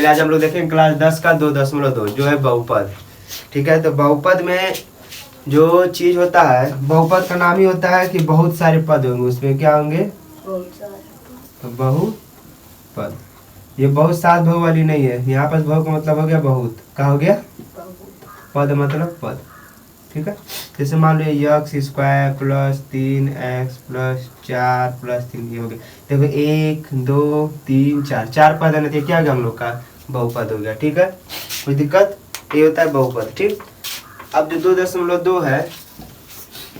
आज हम लोग देखेंगे क्लास 10 का 2.2 जो है बहुपद। ठीक है, तो बहुपद में जो चीज होता है, बहुपद का नाम ही होता है कि बहुत सारे पद होंगे, उसमें क्या होंगे, तो बहुपद। ये बहुत सात बहु वाली नहीं है, यहाँ पर बहु का मतलब हो गया बहुत, का हो गया पद मतलब पद। ठीक है, जैसे मान लो x square plus 3x plus 4 plus 3 ये हो गया। देखो 1 2 3 4 चार पद है ना, तो क्या हो गया हम लोग का बहुपद हो गया। ठीक है, कोई दिक्कत, ये होता है बहुपद। ठीक, अब जो 2.2 है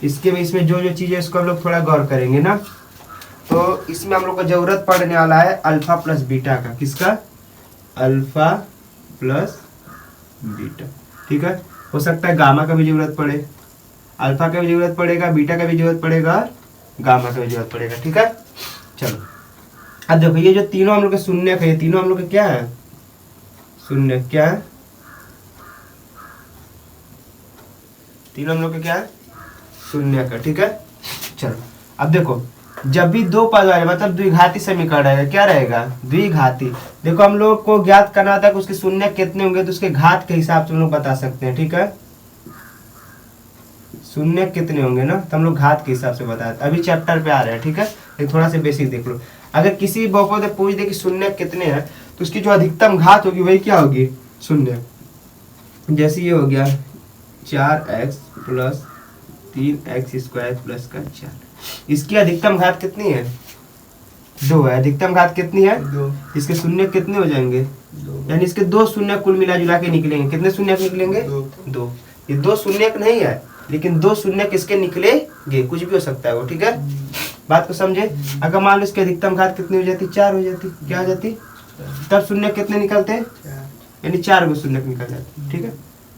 इसमें जो जो चीज़ है इसको हम लोग थोड़ा गौर करेंगे ना। तो इसमें हम लोग को जरूरत पड़ने वाला है अल्फा प्लस बीटा का। किसका, अल्फा प्लस बीटा। ठीक है, हो सकता है गामा का भी जरूरत पड़े, अल्फा का भी जरूरत पड़ेगा, बीटा का भी जरूरत पड़ेगा, गामा का भी जरूरत पड़ेगा। ठीक है, चलो अब देखो ये जो तीनों हम लोग के शून्य है, ये तीनों हम लोग के क्या है, शून्य। क्या है, तीनों हम लोग के क्या है, शून्य का। ठीक है, चलो अब देखो जब भी दो पद आए मतलब द्विघाती समीकरण रहेगा, क्या रहेगा, द्विघाती। देखो हम लोग को ज्ञात करना था कि उसके शून्य कितने होंगे, तो उसके घात के हिसाब से हम लोग बता सकते हैं। ठीक है, शून्य कितने होंगे ना, तो हम लोग घात के हिसाब से बताए, अभी चैप्टर पे आ रहे हैं। ठीक है, एक थोड़ा सा बेसिक देख लो। अगर किसी बहुपद में पूछ दे कि शून्य कितने हैं, तो उसकी जो अधिकतम घात होगी वही क्या होगी, शून्य। जैसे ये हो गया 4x plus 3x square plus का 4, इसकी अधिकतम घात कितनी है, 2 है। अधिकतम घात कितनी है, 2। इसके शून्य कितने हो जाएंगे, 2। यानी इसके 2 शून्य कुल मिला जुला के निकलेंगे। कितने शून्य निकलेंगे, 2। ये 2 शून्य नहीं है, लेकिन 2 शून्य किसके निकलेंगे, कुछ भी हो सकता है वो। ठीक है, बात को समझे। अगर मान लो इसकी अधिकतम घात कितनी हो जाती, 4 हो जाती, क्या हो जाती, तब शून्य कितने निकलते, यानी 4 गो शून्य निकल जाते। ठीक है,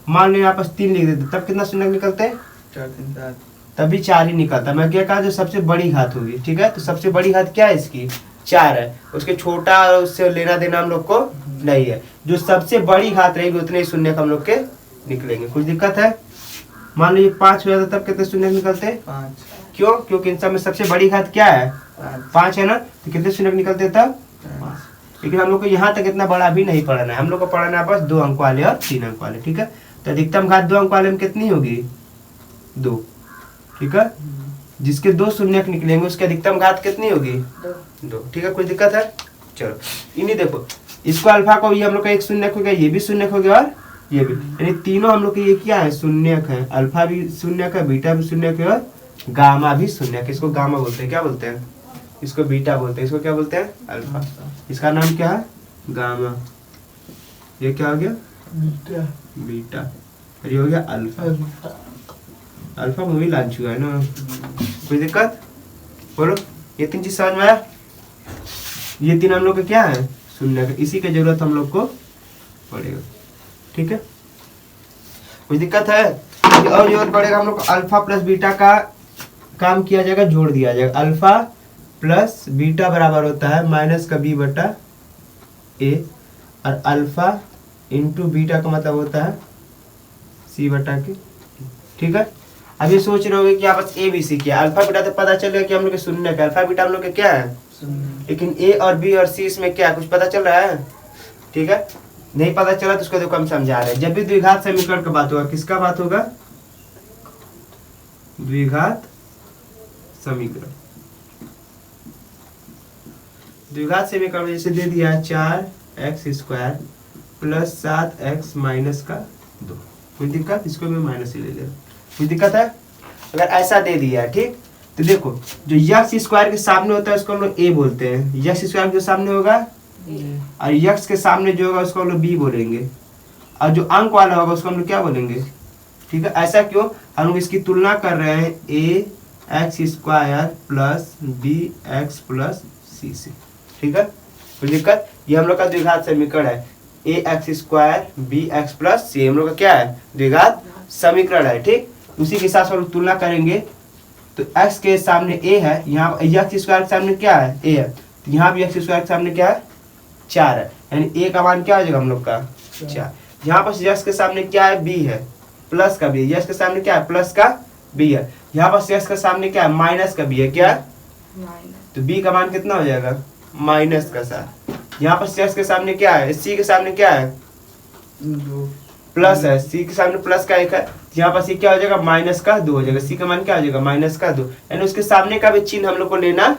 मान लो यहाँ पर 3 लिख देते, तब कितना शून्य निकलते हैं, 4 3 7, तभी 4 ही निकलता। मैं क्या कहा, जो सबसे बड़ी घात होगी। ठीक है, तो सबसे बड़ी घात क्या है इसकी, 4 है। उसके छोटा उससे लेना देना हम लोग को नहीं है, जो सबसे बड़ी घात रहेगी उतने ही शून्य हम लोग के निकलेंगे। कुछ दिक्कत है, मान लीजिए 5 हो जाता तब कितने शून्य निकलते हैं, 5। क्यों, क्योंकि इन सब में सबसे बड़ी घात क्या है, 5 है ना, तो कितने शून्य निकलते तब 5। लेकिन हम लोग को यहाँ तक इतना बड़ा भी नहीं पढ़ना है, हम लोग को पढ़ना है बस 2 अंक वाले और 3 अंक वाले। ठीक है, तो अधिकतम घात 2 अंक वाले में कितनी होगी, 2। ठीक है, जिसके 2 शून्य निकलेंगे उसकी अधिकतम घात कितनी होगी, 2। ठीक है, कोई दिक्कत है, चलो इन्हीं देखो इसको अल्फा को ये हम लोग का एक शून्य हो गया, ये भी शून्य हो गया और ये भी, यानी तीनों हम लोग के ये क्या है, शून्य है। अल्फा भी शून्य का, बीटा भी शून्य है और गामा भी शून्य है। इसको गामा बोलते हैं, क्या बोलते हैं, इसको बीटा बोलते हैं, इसको क्या बोलते हैं, अल्फा। इसका नाम क्या है, गामा। ये क्या हो गया, बीटा। ये हो गया अल्फा। अल्फा मूवी लॉन्च हुआ है ना, कोई दिक्कत, बोलो। ये 3 चीज समझ में आया, ये 3 हम लोग का क्या है, शून्य का, इसी की जरूरत हम लोग को पड़ेगा। ठीक है, कोई दिक्कत है, और जरूरत पड़ेगा हम लोग को अल्फा प्लस बीटा का काम किया जाएगा, जोड़ दिया जाएगा। अल्फा प्लस बीटा बराबर होता है माइनस का बी बटा ए, और अल्फा इंटू बीटा का मतलब होता है सी बटा के। ठीक है, अब ये सोच रहे होगे कि आप बस ए बी सी किया, अल्फा बीटा तो पता चल गया कि हम लोग के शून्य का, अल्फा बीटा हम लोग के क्या है, लेकिन ए और बी और सी इसमें क्या कुछ पता चल रहा है। ठीक है, नहीं पता चला तो उसको देखो हम समझा रहे हैं। जब भी द्विघात समीकरण का बात होगा, किसका बात होगा, द्विघात समीकरण। द्विघात समीकरण जैसे दे दिया 4x square plus 7x minus का 2, कोई दिक्कत, इसको मैं माइनस ही ले ले, कोई दिक्कत है। अगर ऐसा दे दिया ठीक, तो देखो जो यक्स स्क्वायर के सामने होता है उसको हम लोग ए बोलते हैं, यक्स स्क्वायर जो सामने होगा, और यक्स के सामने जो होगा उसको हम लोग बी बोलेंगे, और जो अंक वाला होगा उसको हम लोग क्या बोलेंगे। ठीक है, ऐसा क्यों, हम लोग इसकी तुलना कर रहे हैं a x square plus b x plus सी से। ठीक है, कोई दिक्कत, ये हम लोग का द्विघात समीकरण है, a x square B x plus c हम लोग का क्या है, द्विघात समीकरण है। ठीक, उसी के साथ हम लोग तुलना करेंगे, तो x के सामने a है, यहाँ एक्स स्क्वायर के सामने क्या है, a है, तो यहाँ भी एक्स स्क्वायर के सामने क्या है, 4 है, यानी a का मान क्या हो जाएगा हम लोग का 4। यहाँ पर x के सामने क्या है, b है, प्लस का b, x के सामने क्या है, प्लस का b है, यहाँ पर x के सामने क्या है, माइनस का b है, क्या, तो b का मान कितना हो जाएगा, माइनस का 7। यहाँ पर एक्स के सामने क्या है, सी के सामने क्या है, प्लस है, सी के सामने प्लस का 1 है, यहाँ पर सी क्या हो जाएगा, माइनस का 2 हो जाएगा, सी का मान क्या हो जाएगा, माइनस का 2, यानी उसके सामने का भी चिन्ह हम लोग को लेना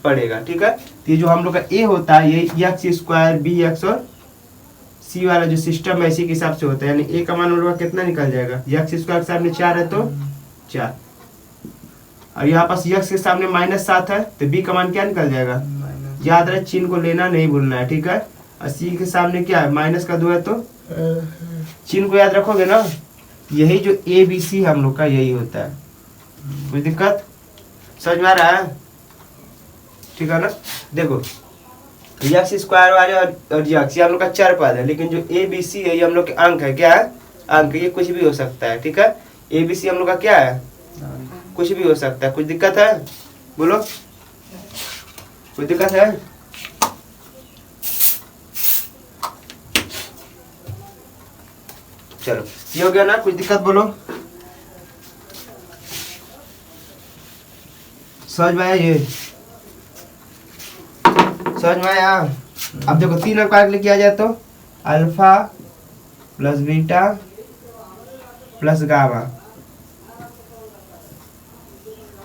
पड़ेगा। ठीक है, तो ये जो हम लोग का ए होता है ये एक्स स्क्वायर बी एक्स और सी वाला जो सिस्टम है इसी के हिसाब से होता है, यानी ए का मान हम लोग का कितना निकल जाएगा, एक्स स्क्वायर के सामने 4 है तो 4, और यहाँ पास एक्स के सामने -7 है तो बी का मान क्या निकल जाएगा, याद रहे चिन्ह को लेना नहीं भूलना है। ठीक है, और सी के सामने क्या है, माइनस का 2 है तो चिन्ह को याद रखोगे ना, यही जो ए बी सी हम लोग का यही होता है। कोई दिक्कत समझ में आ रहा है, ठीक है ना। देखो एक्स स्क्वायर वाले और एक्स ये हम लोग का चर पद है, लेकिन जो ए बी सी है ये हम लोग के अंक है, क्या है, अंक, ये कुछ भी हो सकता है। ठीक है, ए बी सी हम लोग का क्या है, कुछ भी हो सकता है। कुछ दिक्कत है, बोलो कोई दिक्कत है, चलो ये हो गया ना, कुछ दिक्कत बोलो, समझ में आया, ये समझ में आया। अब देखो 3 अंक काट लिया जाए तो alpha plus beta plus gamma,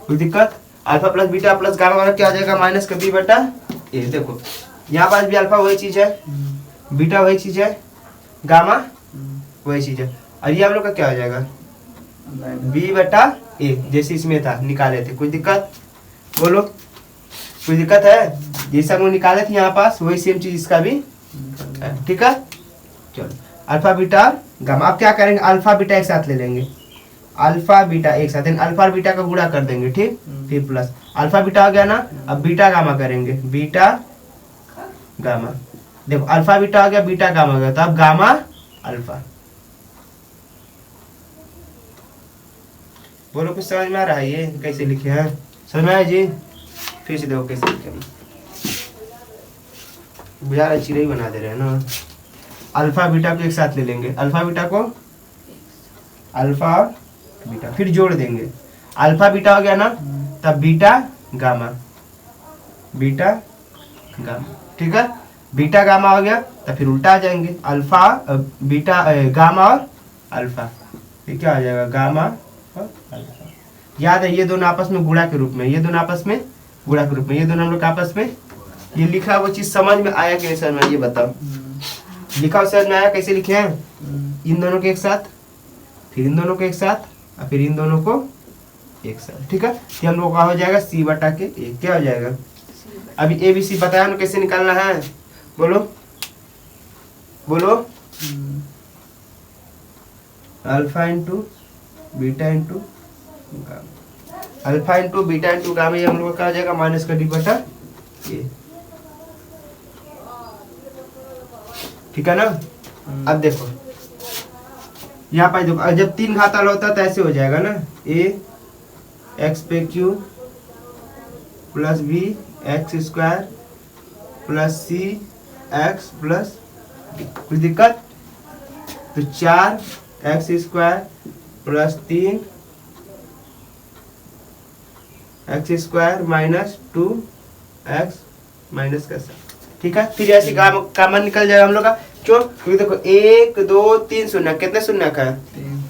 कोई दिक्कत, alpha plus beta plus gamma वाला क्या आ जाएगा, माइनस का बी बटा ए। देखो यहाँ पास भी अल्फा वही चीज है, बीटा वही चीज है, गामा वही चीज है, और ये हम लोग का क्या हो जाएगा, बी बटा ए, जैसे इसमें था निकाले थे। कोई दिक्कत बोलो, कोई दिक्कत है, जैसा हम लोग निकाले थे यहाँ पास वही सेम चीज इसका भी है। ठीक है, चलो अल्फा बीटा गामा, अब क्या करेंगे, अल्फा बीटा एक साथ ले लेंगे, अल्फा बीटा एक साथ, अल्फा बीटा का गुणा कर देंगे, ठीक, फिर प्लस अल्फा बीटा हो गया ना, अब बीटा गामा करेंगे, बीटा गामा, देखो अल्फा बीटा हो गया, बीटा गामा हो गया, तो अब गामा अल्फा। बोलो कुछ समझ में आ रहा है, ये कैसे लिखे हैं, समझ में आया जी, फिर से देखो कैसे लिखे हैं, यार चिड़ै बना दे रहे हैं ना। अल्फा बीटा को एक साथ ले लेंगे, अल्फा बीटा को, अल्फा बीटा फिर जोड़ देंगे, अल्फा बीटा हो गया ना, तब बीटा गामा, बीटा गामा, ठीक है, बीटा गामा हो गया, तब फिर उल्टा आ जाएंगे, अल्फा बीटा गामा और अल्फा, ये क्या हो जाएगा, गामा और अल्फा। याद है ये दोनों आपस में गुणा के रूप में, ये दोनों आपस में गुणा के रूप में, ये दोनों हम लोग आपस में, ये लिखा वो चीज समझ में आया कि नहीं समझ में, ये बताओ, लिखा हुआ समझ में आया, कैसे लिखे हैं, इन दोनों के एक साथ, फिर इन दोनों को एक साथ, और फिर इन दोनों को एक साथ। ठीक है, ये हम लोग का हो जाएगा सी बटा के ए, क्या हो जाएगा, अभी ए बी सी बताया ना कैसे निकालना है, बोलो बोलो, alpha into beta into gamma, alpha into beta into gamma, ये हम लोग का क्या हो जाएगा, माइनस का डी बटा ए। ठीक है ना, अब देखो यहाँ पर देखो, जब 3 घात वाला होता है तो ऐसे हो जाएगा ना, ए एक्स पे cube plus b x square plus c x plus d, कुछ दिक्कत, तो 4 x square plus 3 x square minus 2 x minus का 7। ठीक है, फिर ऐसे कॉमन निकल जाएगा हम लोग का, क्यों, क्योंकि देखो 1 2 3 शून्य, कितने शून्य का है,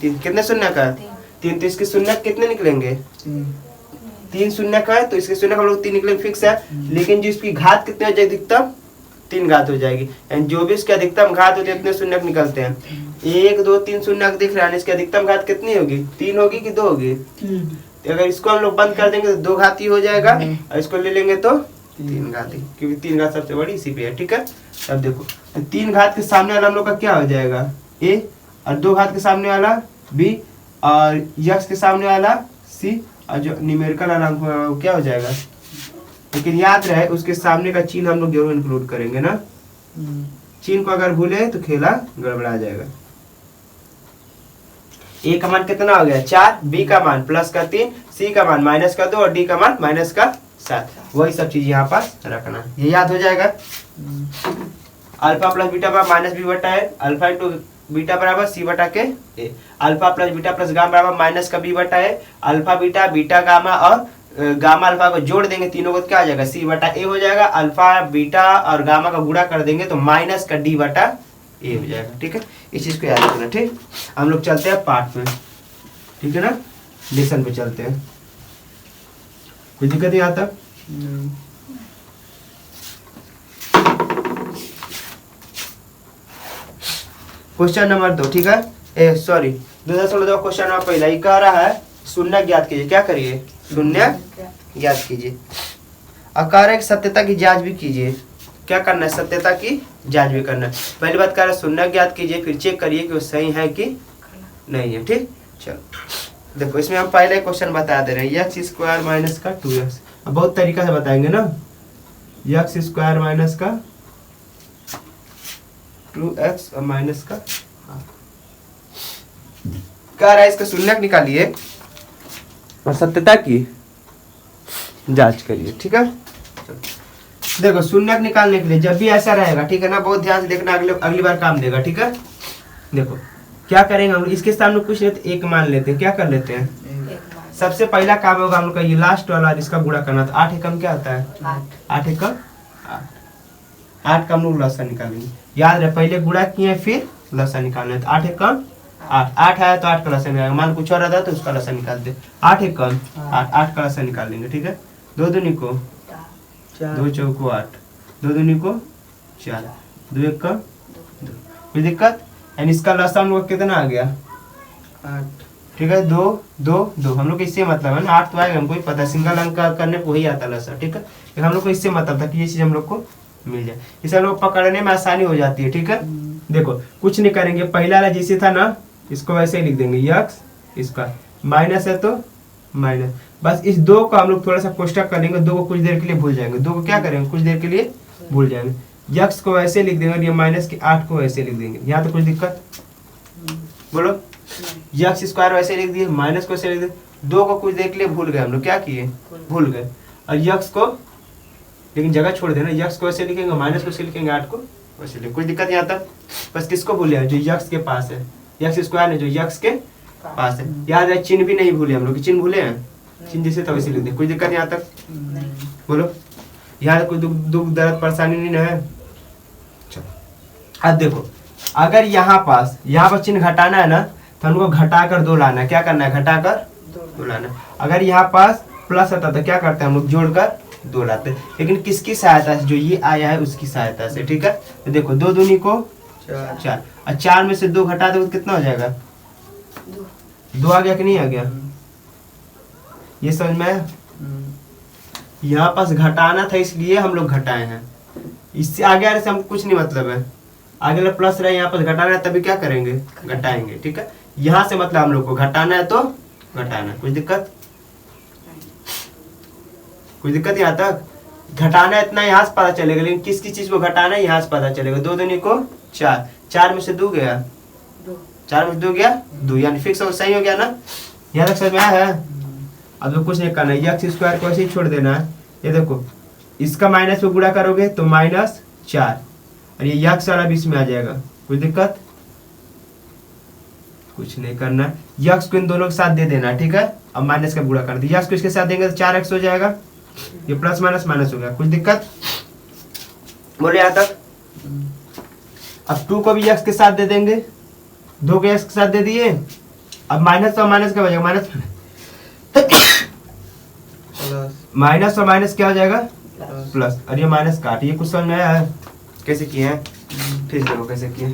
3, कितने शून्य का है, 3, तो इसके शून्य कितने निकलेंगे, 3 शून्य का है, तो इसके शून्य हम लोग 3 निकलेंगे फिक्स है, लेकिन जो इसकी घात कितने हो जाएगी, अधिकतम 3 घात हो जाएगी, एंड जो भी इसकी अधिकतम घात होती है इतने शून्य निकलते हैं, 1 2 3 शून्य दिख रहा है, इसकी अधिकतम घात कितनी होगी, 3 होगी कि 2 होगी, अगर इसको हम लोग बंद कर देंगे तो 2 घात ही हो जाएगा, और इसको ले लेंगे तो 3 घात ही, क्योंकि 3 घात सबसे बड़ी इसी पे है। ठीक है, अब देखो तो 3 घात के सामने वाला हम लोग का क्या हो जाएगा, ए, और 2 घात के सामने वाला बी, और यक्स के सामने वाला सी, और जो न्यूमेरिकल वाला वो क्या हो जाएगा, लेकिन याद रहे उसके सामने का चिन्ह हम लोग जरूर इंक्लूड करेंगे ना, चिन्ह को अगर भूले तो खेला गड़बड़ा जाएगा। ए का मान कितना हो गया 4, बी का मान प्लस का 3, सी का मान माइनस का 2 और डी का मान माइनस का 7, वही सब चीज यहाँ पास रखना, ये याद हो जाएगा। अल्फा प्लस बीटा बराबर माइनस बी बटा है, अल्फा इंटू बीटा बराबर सी बटा के a, alpha plus beta plus gamma बराबर माइनस का बी बटा है, अल्फा बीटा बीटा गामा और गामा अल्फा को जोड़ देंगे तीनों को, तो क्या आ जाएगा सी बटा ए हो जाएगा। अल्फा बीटा और गामा का गुणा कर देंगे तो माइनस का डी बटा ए हो जाएगा। ठीक है, इस चीज को याद रखना। ठीक, हम लोग चलते हैं पार्ट में, ठीक है ना, लेसन पे चलते हैं। कोई दिक्कत नहीं आता? क्वेश्चन नंबर 2, ठीक है, सॉरी 2 क्वेश्चन नंबर पहला ये कह रहा है शून्य ज्ञात कीजिए। क्या करिए? शून्य ज्ञात कीजिए। और कह रहा है सत्यता की जांच भी कीजिए। क्या करना है? सत्यता की जांच भी करना है। पहली बात कह रहा है शून्य ज्ञात कीजिए, फिर चेक करिए कि वो सही है कि नहीं है। ठीक, चलो देखो इसमें हम पहले क्वेश्चन बता दे रहे हैं एक्स स्क्वायर माइनस का 2x। अब बहुत तरीका से बताएंगे ना, एक्स स्क्वायर माइनस का 2x और माइनस का कह रहा है इसका शून्यक निकालिए और सत्यता की जांच करिए। ठीक है, देखो शून्यक निकालने के लिए जब भी ऐसा रहेगा, ठीक है ना, बहुत ध्यान से देखना, अगली बार काम देगा। ठीक है, देखो क्या करेंगे हम लोग, इसके सामने कुछ नहीं तो एक मान लेते हैं। क्या कर लेते हैं? सबसे पहला काम होगा हम लोग का ये लास्ट वाला इसका गुणा करना। तो 8 एकम क्या होता है? 8 एकम 8 का हम लोग लसा निकालेंगे। याद रहे पहले गुणा किए फिर लसा निकालना है। तो 8 एकम 8 आया तो 8 का लसा निकालेंगे। मान कुछ और आता तो उसका लसा निकालते। 8 एकम 8 का लसा निकाल लेंगे। ठीक है, 2 दूनी को 2 चौको 8, 2 दूनी को 4, 2 एक का 2। कोई दिक्कत? एंड इसका लसा हम लोग कितना आ गया? 8। ठीक है, 2 2 2 हम लोग को इससे मतलब है ना, 8 तो आएगा हमको ही पता है, सिंगल अंक करने को ही आता लसा। ठीक है, लेकिन हम लोग को इससे मतलब था कि ये चीज हम लोग को मिल जाए, इसे हम लोग पकड़ने में आसानी हो जाती है। ठीक है, देखो कुछ नहीं करेंगे, पहला वाला जैसे था ना इसको वैसे ही लिख देंगे, यक्स इसका माइनस है तो माइनस। बस इस 2 को हम लोग थोड़ा सा कोष्टक करेंगे, 2 को कुछ देर के लिए भूल जाएंगे। 2 को क्या करेंगे? कुछ देर के लिए भूल जाएंगे। यक्स को वैसे लिख देंगे और ये माइनस के 8 को वैसे लिख देंगे। यहाँ तो कुछ दिक्कत? बोलो, यक्स स्क्वायर वैसे लिख दिए, माइनस को वैसे लिख दिए। 2 को कुछ देर के लिए भूल गए हम लोग, क्या किए? भूल गए। और यक्स को लेकिन जगह छोड़ देना, यक्स को वैसे लिखेंगे, माइनस को वैसे लिखेंगे, 8 को वैसे लिखेंगे। कोई दिक्कत नहीं आता। बस किसको भूले? जो यक्स के पास है, यक्स स्क्वायर है जो यक्स के पास है। याद है चिन्ह भी नहीं भूले हम लोग, चिन्ह भूले हैं, चिन्ह जैसे तो वैसे लिख दे। कोई दिक्कत यहाँ तक? बोलो, यहाँ कोई दुख दर्द परेशानी नहीं है? चलो अब देखो, अगर यहाँ पर चिन्ह घटाना है ना तो हमको घटाकर 2 लाना है। क्या करना है? घटाकर 2 लाना है। अगर यहाँ पास प्लस आता तो क्या करते हैं हम लोग? जोड़कर 2 लाते हैं। लेकिन किसकी सहायता से? जो ये आया है उसकी सहायता से। ठीक है, तो देखो 2 दूनी को 4 और 4 में से 2 घटा दो तो कितना हो जाएगा? 2 आ गया कि नहीं आ गया? ये समझ में? यहाँ पास घटाना था इसलिए हम लोग घटाए हैं। इससे आगे आने से हमको कुछ नहीं मतलब है। आगे प्लस रहे, यहाँ पर घटाना है तभी क्या करेंगे? घटाएंगे। ठीक है, यहाँ से मतलब हम लोग को घटाना है तो घटाना। कुछ दिक्कत? कोई दिक्कत यहाँ तक? घटाना इतना यहाँ से पता चलेगा, लेकिन किसकी चीज को घटाना है यहाँ से पता चलेगा। 2 दूनी को 4, 4 में से 2 गया, 4 में से 2 गया 2, यानी फिक्स सही हो गया ना? यहाँ तक समझ में आया है? अब तो कुछ नहीं करना है, एक्स स्क्वायर को ऐसे ही छोड़ देना है। ये देखो इसका माइनस को गुणा करोगे तो -4 और ये यक्स वाला भी इसमें आ जाएगा। कोई दिक्कत? कुछ नहीं करना है, यक्स को इन दोनों के साथ दे देना। ठीक है, अब माइनस का गुणा कर दिया, यक्स को इसके साथ देंगे तो 4x हो जाएगा, ये प्लस माइनस माइनस हो गया। कुछ दिक्कत? बोले यहाँ तक? अब 2 को भी यक्स के साथ दे देंगे, 2 को यक्स के साथ दे दिए। अब माइनस और माइनस क्या हो जाएगा? माइनस और माइनस क्या हो जाएगा? प्लस। और ये माइनस काट, ये कुछ समझ में आया है कैसे किए हैं? फिर देखो कैसे किए।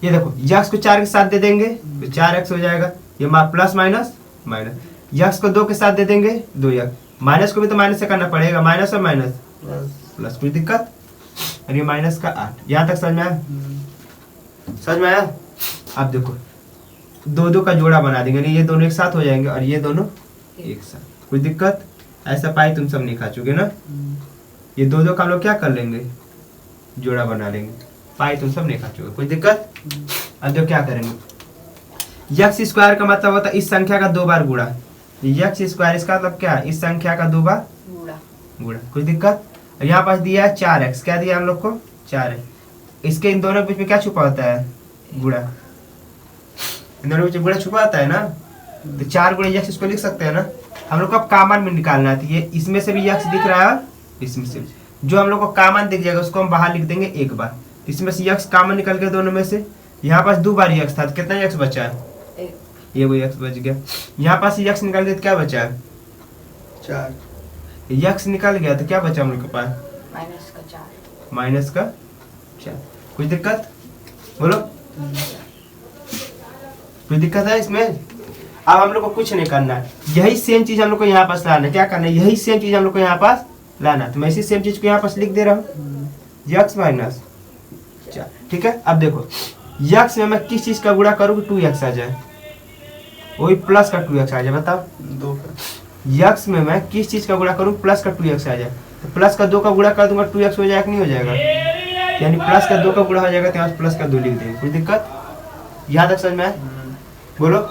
ये देखो यक्स को 4 के साथ दे देंगे तो 4x हो जाएगा, ये प्लस माइनस माइनस। यक्स को 2 के साथ दे देंगे 2x, माइनस को भी तो माइनस से करना पड़ेगा, माइनस और माइनस प्लस। कोई दिक्कत? और ये माइनस का 8। यहाँ तक समझ में आया? समझ में आया? अब देखो 2 का जोड़ा बना देंगे, ये दोनों एक साथ हो जाएंगे और ये दोनों एक साथ। कोई दिक्कत? ऐसा पाई तुम सब नहीं खा चुके ना? ये 2 का हम लोग क्या कर लेंगे? जोड़ा बना लेंगे। पाई तुम सब नहीं खा चुके। कोई दिक्कत? अब जो क्या करेंगे, यक्स स्क्वायर का मतलब होता है इस संख्या का 2 बार गुणा। यक्स स्क्वायर इसका मतलब क्या? इस संख्या का 2 बार गुणा। कोई दिक्कत? यहाँ पास दिया है 4x, क्या दिया हम लोग को? 4x। इसके इन दोनों के बीच में क्या छुपा होता है? गुणा। इन दोनों में गुणा छुपा आता है ना, तो 4 गुणे यक्स इसको लिख सकते हैं ना। हम लोग को अब कॉमन में निकालना है, ये इसमें से भी यक्स दिख रहा है, इसमें से जो हम लोग को कॉमन दिख जाएगा उसको हम बाहर लिख देंगे एक बार। इसमें से यक्स कॉमन निकल गया दोनों में से, यहाँ पास 2 बार यक्स था तो कितना यक्स बचा है, ये वो यक्स बच गया। यहाँ पास यक्स निकल गया तो क्या बचा है, 4। यक्स निकल गया तो क्या बचा हम लोग के पास, माइनस का 4। कुछ दिक्कत बोलो, कोई दिक्कत है इसमें। अब हम लोग को कुछ नहीं करना है, यही सेम चीज हम लोग को यहाँ पास लाना है। क्या करना है, यही सेम चीज हम लोग को यहाँ पास लाना है। तो मैं इसी सेम चीज को यहाँ पास लिख दे रहा हूँ, यक्स माइनस 4। ठीक है, अब देखो यक्स में मैं किस चीज का गुणा करूँ 2x आ जाए, वही प्लस का 2x आ जाए, बताओ 2 का। यक्स में मैं किस चीज का गुणा करूँ प्लस का 2x आ जाए, तो प्लस का 2 का गुणा कर दूंगा 2x हो जाएगा, नहीं हो जाएगा, यानी प्लस का 2 का गुणा हो जाएगा, तो यहाँ प्लस का 2 लिख देंगे। कोई दिक्कत यहाँ तक समझ में आए, बोलो।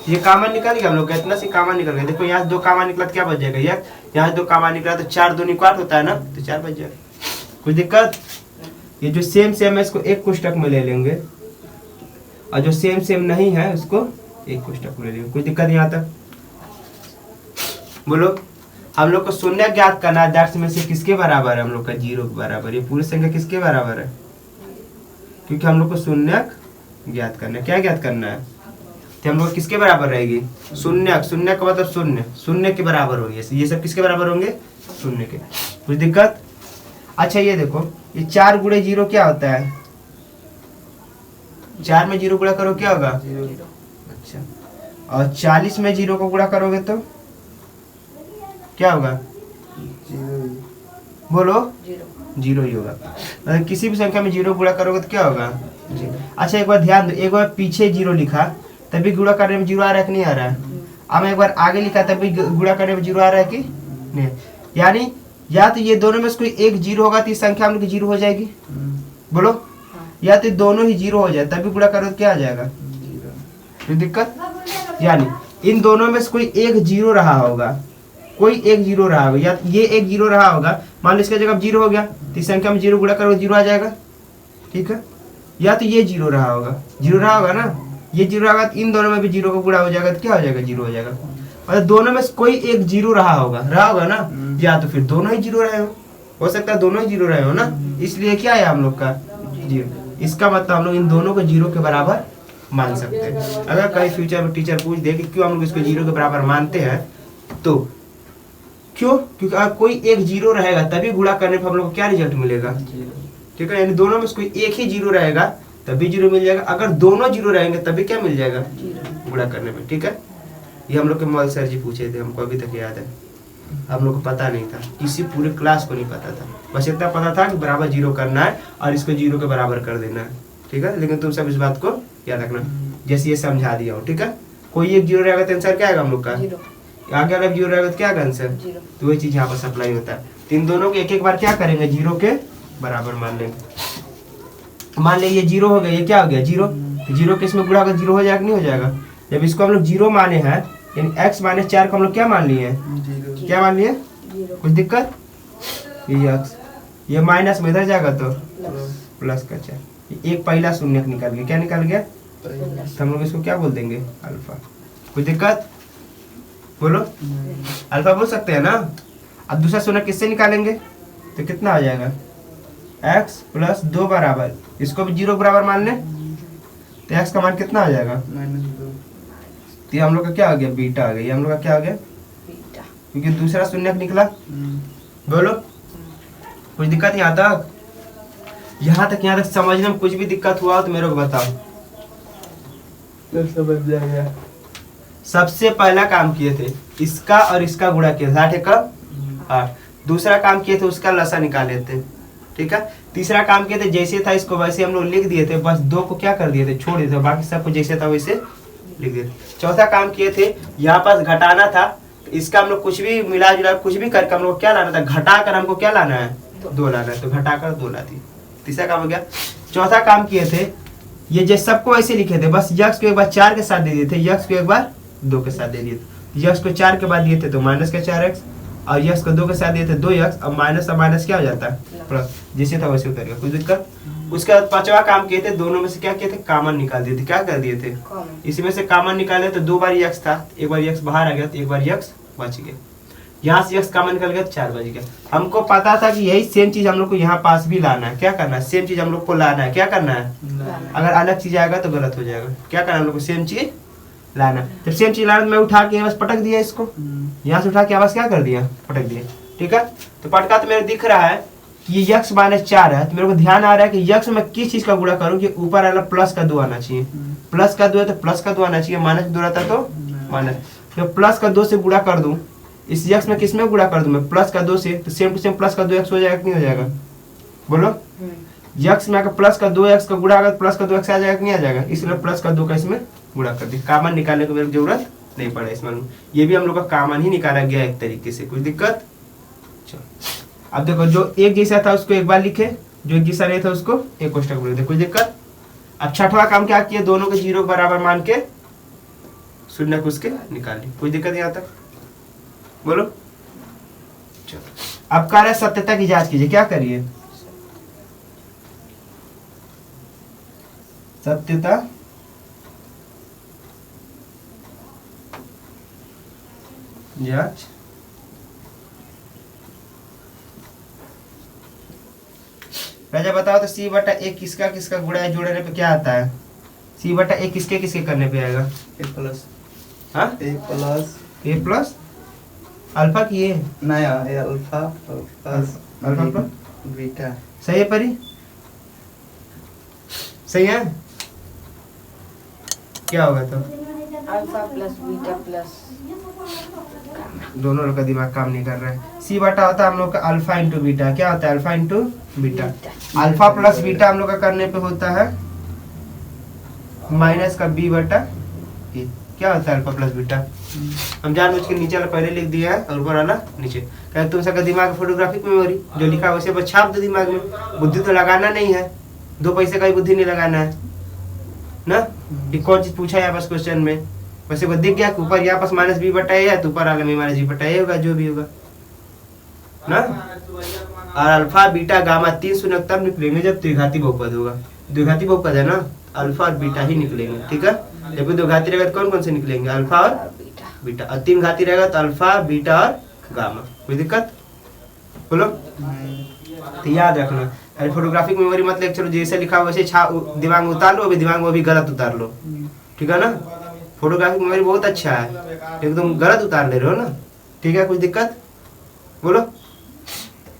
ये कॉमन निकल गया हम लोग का, इतना सी कॉमन निकल गया। देखो यहाँ 2 कॉमन निकला तो क्या बच जाएगा, यहाँ 2 कॉमन निकला तो 4 2 8 होता है ना, तो 4 बच जाएगा। कोई दिक्कत, ये जो सेम सेम है इसको एक कोष्टक में ले लेंगे, और जो सेम सेम नहीं है उसको एक कोष्टक में ले लेंगे। कोई दिक्कत यहाँ तक, बोलो। हम लोग को शून्य ज्ञात करना है, दैट्स में से किसके बराबर है, हम लोग का 0 के बराबर। ये पूरी संख्या किसके बराबर है, क्योंकि हम लोग को शून्य ज्ञात करना है। क्या ज्ञात करना है, तो हम लोग किसके बराबर रहेगी, शून्य। शून्य का मतलब शून्य, शून्य के बराबर होगी। ये सब किसके बराबर होंगे, शून्य के। कुछ दिक्कत। अच्छा ये देखो, ये 4 गुणे 0 क्या होता है, 4 में 0 गुणा करो क्या होगा 0। अच्छा, और 40 में 0 को गुणा करोगे तो क्या होगा 0, बोलो 0 ही होगा। मतलब किसी भी संख्या में 0 गुणा करोगे तो क्या होगा 0। अच्छा एक बार ध्यान दो, एक बार पीछे 0 लिखा तभी गुणा करने में 0 आ रहा है कि नहीं आ रहा है, अब एक बार आगे लिखा तभी गुणा करने में 0 आ रहा है कि नहीं। यानी या तो ये दोनों में से कोई एक 0 होगा तो इस संख्या हम लोग की 0 हो जाएगी, बोलो, या तो दोनों ही 0 हो जाए तभी गुणा करो तो क्या आ जाएगा 0। कोई दिक्कत, यानी इन दोनों में से कोई एक 0 रहा होगा, कोई एक 0 रहा होगा, या ये एक 0 रहा होगा, मान लो इसका जगह 0 हो गया तो इस संख्या में 0 गुणा करो 0 आ जाएगा, ठीक है। या तो ये 0 रहा होगा, 0 रहा होगा ना, ये 0 रहा तो इन दोनों में भी 0 का गुणा हो जाएगा तो क्या हो जाएगा 0 हो जाएगा। मतलब दोनों में से कोई एक 0 रहा होगा ना, या तो फिर दोनों ही 0 रहे हो सकता है दोनों ही 0 रहे हो ना, इसलिए क्या है हम लोग का 0। इसका मतलब हम लोग इन दोनों को 0 के बराबर मान सकते हैं। अगर कहीं फ्यूचर में टीचर पूछ दे कि क्यों हम लोग इसको 0 के बराबर मानते हैं, तो क्यों, क्योंकि अगर कोई एक 0 रहेगा तभी गुणा करने पर हम लोग को क्या रिजल्ट मिलेगा, ठीक है। यानी दोनों में से कोई एक ही 0 रहेगा तभी 0 मिल जाएगा, अगर दोनों 0 रहेंगे तभी क्या मिल जाएगा गुणा करने में, ठीक है। ये हम लोग के मोबाइल सर जी पूछे थे, हमको अभी तक याद है। हम लोग को पता नहीं था, किसी पूरे क्लास को नहीं पता था, बस इतना पता था कि बराबर 0 करना है और इसको 0 के बराबर कर देना है, ठीक है। लेकिन तुम सब इस बात को याद रखना, जैसे ये समझा दिया हो, ठीक है। कोई एक 0 रहेगा तो आंसर क्या आएगा हम लोग का, आगे अगर 0 रहेगा तो क्या आएगा आंसर, तो वही चीज यहाँ पर सप्लाई होता है। तो इन दोनों को एक एक बार क्या करेंगे 0 के बराबर मान लेंगे। मान लिया ये 0 हो गया, ये क्या हो गया 0, तो 0 के इसमें गुणा कर 0 हो जाएगा नहीं हो जाएगा। जब इसको हम लोग 0 माने हैं, यानी x माइनस 4 को हम लोग क्या मान लिए हैं, क्या मान लिए, कुछ दिक्कत। ये x, ये माइनस में इधर जाएगा तो प्लस का 4, एक पहला शून्य निकल गया, क्या निकल गया, तो हम लोग इसको क्या बोल देंगे अल्फा। कुछ दिक्कत, बोलो अल्फा बोल सकते हैं ना। अब दूसरा शून्य किससे निकालेंगे तो कितना आ जाएगा x प्लस 2 बराबर, इसको भी 0 बराबर मान लें तो x का मान कितना आ जाएगा -2। तो ये हम लोग का क्या आ गया बीटा आ गया, ये हम लोग का क्या आ गया बीटा, क्योंकि दूसरा शून्य निकला। बोलो कुछ दिक्कत यहाँ तक, यहाँ तक समझने में कुछ भी दिक्कत हुआ तो मेरे को बताओ, समझ जाएगा। सबसे पहला काम किए थे इसका और इसका गुणा किया था, ठीक है। दूसरा काम किए थे उसका लसा निकाले थे, ठीक है। तीसरा काम किए थे जैसे था इसको वैसे हम लोग लिख दिए थे, बस 2 को क्या कर दिए थे छोड़ दिए थे, बाकी सबको जैसे था वैसे लिख दिए थे। चौथा काम किए थे यहाँ पास घटाना था, इसका हम लोग कुछ भी मिला जुला कुछ भी करके हम लोग क्या लाना था, घटा कर हमको क्या लाना है 2 लाना है, तो घटाकर 2 ला दी। तीसरा काम हो गया। चौथा काम किए थे ये जो सबको ऐसे लिखे थे, बस यक्स को एक बार 4 के साथ दे दिए थे, यक्स को एक बार 2 के साथ दे दिए थे। यक्स को 4 के बाद दिए थे तो माइनस का 4x, और यक्स को 2 के साथ दिए थे 2x, अब माइनस क्या हो जाता है प्लस, जैसे था वैसे उतर गया। कोई दिक्कत उसके बाद पांचवा काम किए थे, दोनों में से क्या किए थे, कॉमन निकाल दिए थे। क्या कर दिए थे, इसमें से कॉमन निकाले तो 2 बार यक्स था, एक बार यक्स बाहर आ गया तो एक बार यक्स बच गया। यहाँ से यक्स कॉमन निकल गया 4 बच गया। हमको पता था कि यही सेम चीज हम लोग को यहाँ पास भी लाना है। क्या करना है, सेम चीज हम लोग को लाना है। क्या करना है, अगर अलग चीज आएगा तो गलत हो जाएगा। क्या करना है हम लोग को, सेम चीज लाना। जब सेम चीज लाना मैं उठा के बस पटक दिया इसको, यहाँ से उठा के बस क्या कर दिया, पटक दिया। ठीक है, तो पटका तो मेरे दिख रहा है कि ये यक्स -4 है, तो मेरे को ध्यान आ रहा है कि यक्स में किस चीज का गुणा करूँ कि ऊपर वाला प्लस का 2 आना चाहिए। प्लस का 2 है तो प्लस का 2 आना चाहिए, माइनस 2 रहता तो माइनस। तो प्लस का 2 से गुणा कर दूं, इस यक्स में किस में गुणा कर दूं मैं, प्लस का 2 से, तो सेम टू सेम प्लस का 2 एक्स हो जाएगा कि नहीं हो जाएगा, बोलो। यक्स में अगर प्लस का 2 एक्स का गुणा अगर प्लस का 2 एक्स आ जाएगा कि नहीं आ जाएगा, इसलिए प्लस का 2 का इसमें गुणा कर दिया। कॉमन निकालने की मेरी जरूरत नहीं पड़ा इसमें, ये भी हम लोग का कॉमन ही निकाला गया एक तरीके से, कोई दिक्कत। चलो अब देखो, जो एक जैसा था उसको एक बार लिखे, जो एक जैसा नहीं था उसको एक कोष्टक बोल दे, कोई दिक्कत। अब छठवां काम क्या किया, दोनों के 0 बराबर मान के शून्य को उसके निकाल ली, कोई दिक्कत यहाँ तक, बोलो। चलो अब कह रहे सत्यता की जांच कीजिए, क्या करिए, सत्यता जांच। राजा बताओ तो C/A किसका किसका गुणा है, जोड़ने पे क्या आता है, C/A किसके किसके करने पे आएगा, A प्लस, हाँ A प्लस अल्फा की ये नया a alpha plus alpha plus beta. सही है परी, सही है। क्या होगा तो, अल्फा प्लस बीटा प्लस, दोनों लोग का दिमाग काम नहीं कर रहा है। C/A होता है हम लोग का अल्फा इंटू बीटा, क्या होता है alpha into beta. Alpha plus beta हम लोग का करने पे होता है माइनस का B/A। क्या होता है अल्फा प्लस बीटा, हम जानबूझ के नीचे वाला पहले लिख दिया है और ऊपर वाला नीचे। क्या तुम सबका दिमाग फोटोग्राफिक मेमोरी, जो लिखा है वैसे बस छाप दो दिमाग में, बुद्धि तो लगाना नहीं है, 2 पैसे का भी बुद्धि नहीं लगाना है ना। ये कौन चीज पूछा है बस क्वेश्चन में, वैसे को दिख गया कि ऊपर यहाँ पास -B/A है तो ऊपर वाला में -B/A होगा, जो भी होगा ना। और अल्फा बीटा गामा 3 शून्य तब निकलेंगे जब द्विघाती बहुपद होगा। द्विघाती बहुपद है ना, अल्फा और बीटा ही निकलेंगे। ठीक है, जब द्विघाती रहेगा तो कौन कौन से निकलेंगे, अल्फा और बीटा, और 3 घाती रहेगा तो अल्फा बीटा और गामा। कोई दिक्कत, बोलो। तो याद रखना, अरे फोटोग्राफिक मेमोरी मतलब चलो जैसे लिखा वैसे दिमाग में उतार लो, अभी दिमाग में अभी गलत उतार लो, ठीक है ना। फोटोग्राफिक मेमोरी बहुत अच्छा है, एकदम गलत उतार ले रहे हो ना, ठीक है। कुछ दिक्कत, बोलो।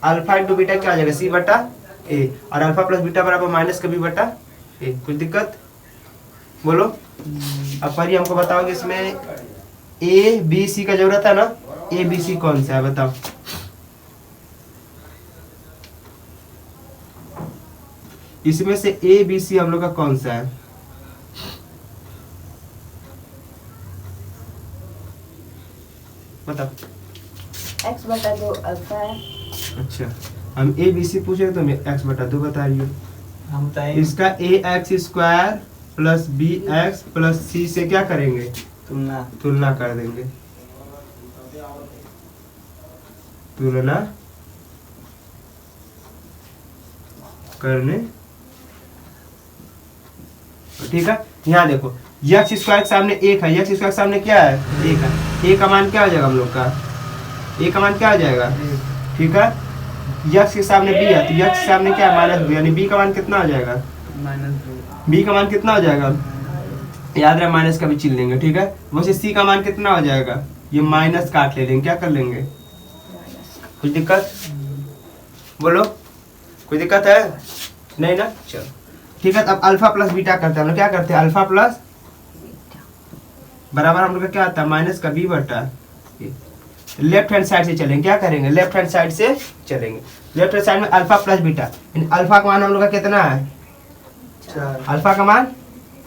अल्फा इंटू बीटा क्या आ जाएगा, C/A, और अल्फा प्लस बीटा बराबर माइनस का B/A। कुछ दिक्कत, बोलो। अब पहले हमको बताओगे इसमें ABC का जरूरत है ना, ABC कौन सा है बताओ, इसमें से ABC हम लोग का कौन सा है, बताओ। x/2 अल्फा है। अच्छा, हम ABC पूछे तो मैं x/2 बता रही हूँ। हम बताएं इसका AX² plus BX plus C से क्या करेंगे, तुलना कर देंगे, तुलना करने। ठीक है, यहाँ देखो x² के सामने 1 है, x² के सामने क्या है, 1 है। A का मान क्या हो जाएगा हम लोग का, A का मान क्या हो जाएगा, ठीक है। x के सामने b है तो x के सामने क्या है, -2, यानी b का मान कितना हो जाएगा, -2। b का मान कितना हो जाएगा, याद रहे माइनस का भी चिन्ह लेंगे, ठीक है। वैसे c का मान कितना हो जाएगा, ये माइनस काट ले लेंगे, क्या कर लेंगे, कुछ दिक्कत, बोलो। कोई दिक्कत है नहीं ना, चलो ठीक है। अब अल्फा प्लस बीटा करते हैं हम लोग, क्या करते हैं, अल्फा प्लस बराबर हम लोग का क्या आता है माइनस का B/A। लेफ्ट हैंड साइड से चलेंगे, क्या करेंगे, लेफ्ट हैंड साइड से चलेंगे। लेफ्ट हैंड साइड में अल्फा प्लस बीटा, अल्फा का मान हम लोग का कितना है, 4, अल्फा का मान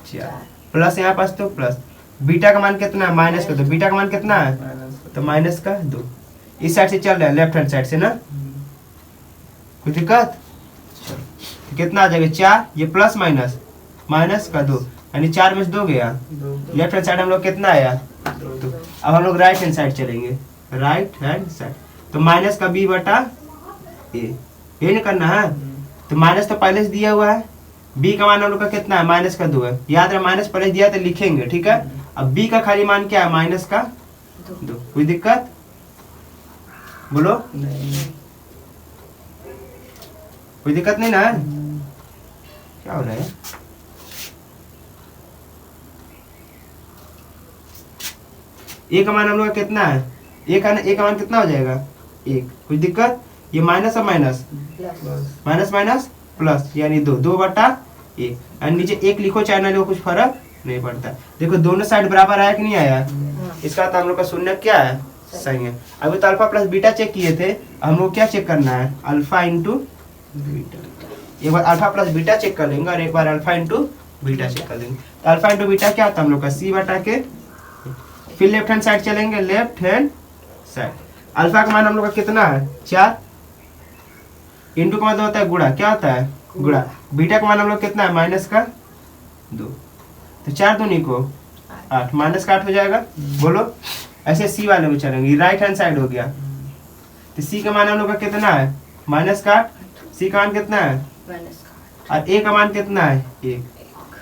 4 प्लस यहाँ पास तो प्लस, बीटा का मान कितना है माइनस का, तो बीटा का मान कितना है, तो माइनस का 2। इस साइड से चल रहा है लेफ्ट हैंड साइड से ना, कोई दिक्कत। तो कितना आ जाएगा 4, ये प्लस माइनस का 2, यानी 4 में से 2 गया। लेफ्ट हैंड साइड हम लोग कितना आया 2। अब हम लोग राइट हैंड साइड चलेंगे, राइट हैंड साइड, तो माइनस का B/A ये नहीं करना है, तो माइनस तो पहले से दिया हुआ है, बी का मान हम लोग का कितना है, माइनस का 2 है। याद रहे माइनस पहले दिया तो लिखेंगे, ठीक है। अब बी का खाली मान क्या है, माइनस का 2। कोई दिक्कत बोलो, नहीं। कोई दिक्कत नहीं ना है? क्या हो रहा है? ए का मान हम लोग का कितना है, ए का मान कितना हो जाएगा 1। कोई दिक्कत? ये माइनस और minus, plus minus minus plus, यानी 2/1। और नीचे 1 लिखो चाहे ना लिखो कुछ फर्क नहीं पड़ता। देखो दोनों साइड बराबर आया कि नहीं आया, हाँ इसका तो हम लोग का शून्य क्या है, सही है। अभी तो अल्फा प्लस बीटा चेक किए थे, हम लोग क्या चेक करना है, अल्फा इंटू बीटा। एक बार अल्फा प्लस बीटा चेक कर लेंगे और एक बार अल्फा इंटू बीटा चेक कर लेंगे। तो अल्फा इंटू बीटा क्या होता है हम लोग का, c/k। फिर लेफ्ट हैंड साइड चलेंगे, लेफ्ट हैंड साइड। अल्फा का मान हम लोग का कितना है 4, इंटू का मतलब होता है गुणा, क्या होता है गुणा। बीटा का मान हम लोग कितना है, माइनस का 2। तो 4 दूनी को 8, माइनस का 8 हो जाएगा। बोलो ऐसे सी वाले में चलेंगे, राइट हैंड साइड हो गया। तो सी का मान हम लोग का कितना है, माइनस का 8। सी का मान कितना है, माइनस का और ए का मान कितना है 1।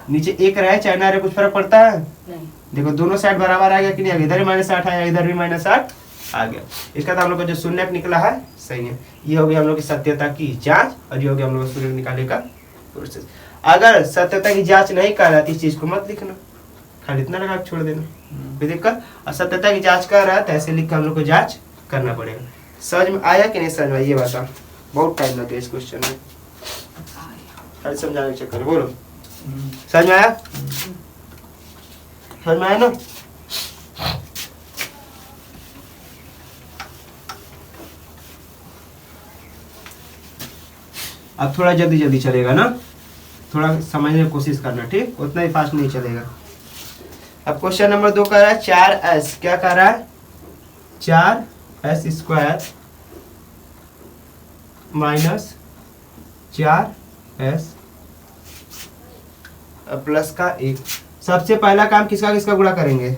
नीचे 1 रहे चाहे ना रहे कुछ फर्क पड़ता है? नहीं। देखो दोनों साइड बराबर आ गया कि नहीं आ गया, इधर भी -8 आया, इधर भी -8 आ गया। इसका तो हम लोग का जो शून्य निकला है सही है। ये हो गया हम लोग की सत्यता की जांच, और ये हो गया हम लोग का शून्य निकालने का प्रोसेस। अगर सत्यता की जांच नहीं कर रहा तो इस चीज को मत लिखना, खाली इतना लगा के छोड़ देना, कोई दिक्कत। और सत्यता की जांच कर रहा है तो ऐसे लिख के हम लोग को जांच करना पड़ेगा। समझ में आया कि नहीं समझ में, ये बता। बहुत टाइम लगे इस क्वेश्चन में, खाली समझाने के चक्कर। बोलो समझ में आया, समझ में आया ना? अब थोड़ा जल्दी जल्दी चलेगा ना, थोड़ा समझने की कोशिश करना, ठीक, उतना ही फास्ट नहीं चलेगा। अब क्वेश्चन नंबर 2 कर रहा है 4s, क्या कर रहा है 4s² माइनस 4s प्लस का 1। सबसे पहला काम किसका किसका गुणा करेंगे,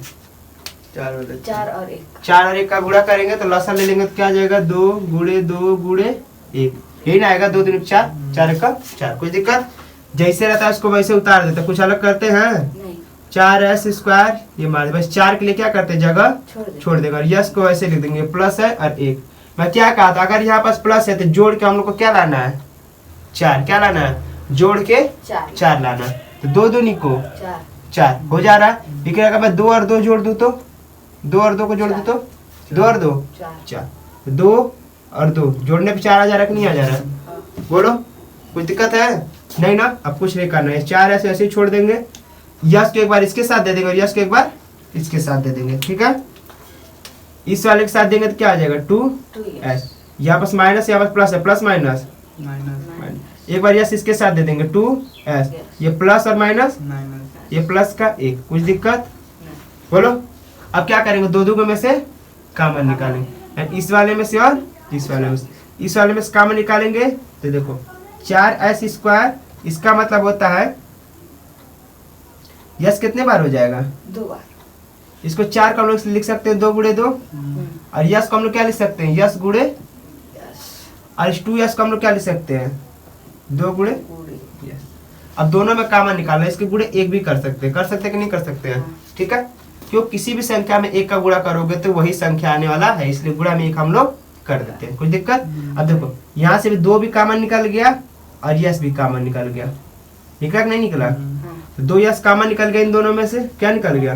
4 और 1। 4 और 1 4 और 1 का गुणा करेंगे तो लसा ले लेंगे तो क्या आ जाएगा, 2 गुणे 2 गुणे 1, यही ना आएगा। 2 3 4, 4 1 4। कोई दिक्कत? जैसे रहता है उसको वैसे उतार देते, कुछ अलग करते हैं नहीं, 4s² ये मार बस 4 के लिए क्या करते हैं, जगह छोड़ छोड़ देगा। और यस को ऐसे लिख देंगे, प्लस है और 1। मैं क्या कहा था, अगर यहाँ पास प्लस है तो जोड़ के हम लोग को क्या लाना है 4, क्या लाना है, जोड़ के 4 लाना है। तो 2 दूनी को 4 हो जा रहा है। लेकिन अगर मैं 2 और 2 जोड़ दूं तो, 2 और 2 को जोड़ दूं तो 2 और 2 4, 2 और 2 जोड़ने पे 4 आ जा रहा है कि नहीं आ जा रहा है? बोलो कुछ दिक्कत है? नहीं ना। अब कुछ नहीं करना है, 4 ऐसे ऐसे ही छोड़ देंगे। यस को एक बार इसके साथ दे देंगे और यस को एक बार इसके साथ दे देंगे, ठीक है। इस वाले के साथ देंगे तो क्या आ जाएगा 2s। यहाँ पास माइनस, यहाँ पास प्लस है, प्लस माइनस माइनस एक बार यस इसके साथ दे देंगे 2s। ये प्लस और माइनस, माइनस ये प्लस का 1। कुछ दिक्कत? बोलो। अब क्या करेंगे, 2 2 में से कॉमन निकालेंगे, इस वाले में से और इस वाले में से, इस वाले में से कॉमन निकालेंगे तो देखो 4s², इसका मतलब होता है यस कितने बार हो जाएगा, 2 बार। इसको 4 का हम लोग लिख सकते हैं 2 गुणे 2, और यस को हम लोग क्या लिख सकते हैं, यस गुणे, और इस 2s को हम लोग क्या लिख सकते हैं 2 गुणे यस। अब दोनों में कॉमन निकालना है, इसके गुणे 1 भी कर सकते हैं कि नहीं कर सकते हैं, ठीक है। क्यों, किसी भी संख्या में 1 का गुणा करोगे तो वही संख्या आने वाला है, इसलिए गुणा में 1 हम लोग कर देते हैं। कोई दिक्कत? अब देखो यहाँ से भी 2 भी कॉमन निकल गया और यस भी कॉमन निकल गया, निकला कि नहीं निकला? तो 2 यस कॉमन निकल गया, इन दोनों में से क्या निकल गया,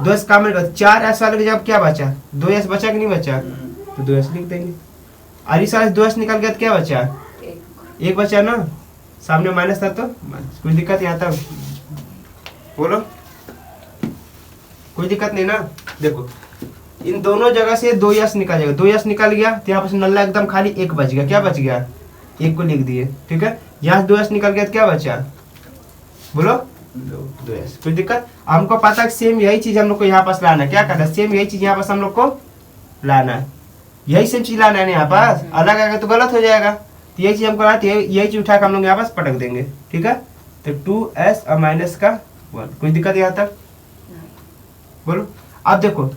2 यस कॉमन निकल। 4s वाले के जब क्या बचा, 2 यस बचा कि नहीं बचा, तो 2 यस लिख देंगे। और इस वाले 2 यस निकल गया तो क्या बचा, 1 बचा ना, सामने माइनस था तो माइनस। कोई दिक्कत यहाँ तक? बोलो कोई दिक्कत नहीं ना। देखो इन दोनों जगह से 2 यस निकल जाएगा, 2 यस निकल गया तो यहाँ पर नल्ला एकदम खाली 1 बच गया। क्या बच गया, 1 को लिख दिए, ठीक है। यहाँ 2 यस निकल गया तो क्या बचा, बोलो 2 यस। कोई दिक्कत? हमको पता है सेम यही चीज हम लोग को यहाँ पास लाना है, क्या करना है, सेम यही चीज यहाँ पास हम लोग को लाना है, यही सेम चीज लाना है ना। यहाँ पास अलग आएगा तो गलत हो जाएगा, तो यही चीज हमको लाना है, यही चीज उठा कर हम लोग यहाँ पास पटक देंगे, ठीक है। तो 2s और माइनस का 1। कोई दिक्कत यहाँ तक? बोलो। अब देखो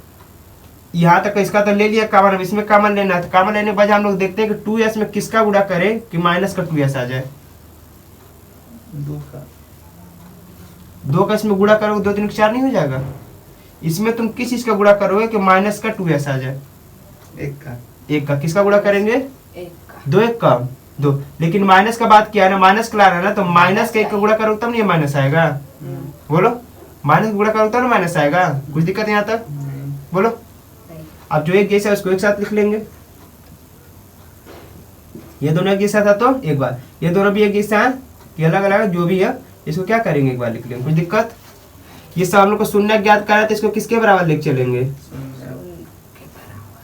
यहाँ तक इसका तो ले लिया कॉमन, अब इसमें कॉमन लेना है, तो कॉमन लेने के बाद हम लोग देखते हैं कि 2s में किसका गुणा करें कि माइनस का 2s आ जाए। दो का 2 का इसमें गुणा करोगे 2 3 4 नहीं हो जाएगा। इसमें तुम किस चीज का गुणा करोगे कि माइनस का 2s आ जाए। एक का 1 का किसका गुणा करेंगे? एक का 2 1 का 2। लेकिन माइनस का बात किया है ना, माइनस का लाना है ना, तो माइनस का 1 का गुणा करोगे तब नहीं माइनस आएगा। बोलो माइनस का गुणा करोगे तब ना माइनस आएगा। कुछ दिक्कत यहाँ तक? नहीं बोलो। नहीं अब जो एक जैसा है उसको एक साथ लिख लेंगे। ये दोनों एक जैसा था तो एक बार, ये दोनों भी एक जैसा है, ये अलग अलग है, जो भी है इसको क्या करेंगे एक बार लिख लेंगे। कुछ दिक्कत? ये सब हम लोग को शून्य ज्ञात करा तो इसको किसके बराबर लेके चलेंगे? शून्य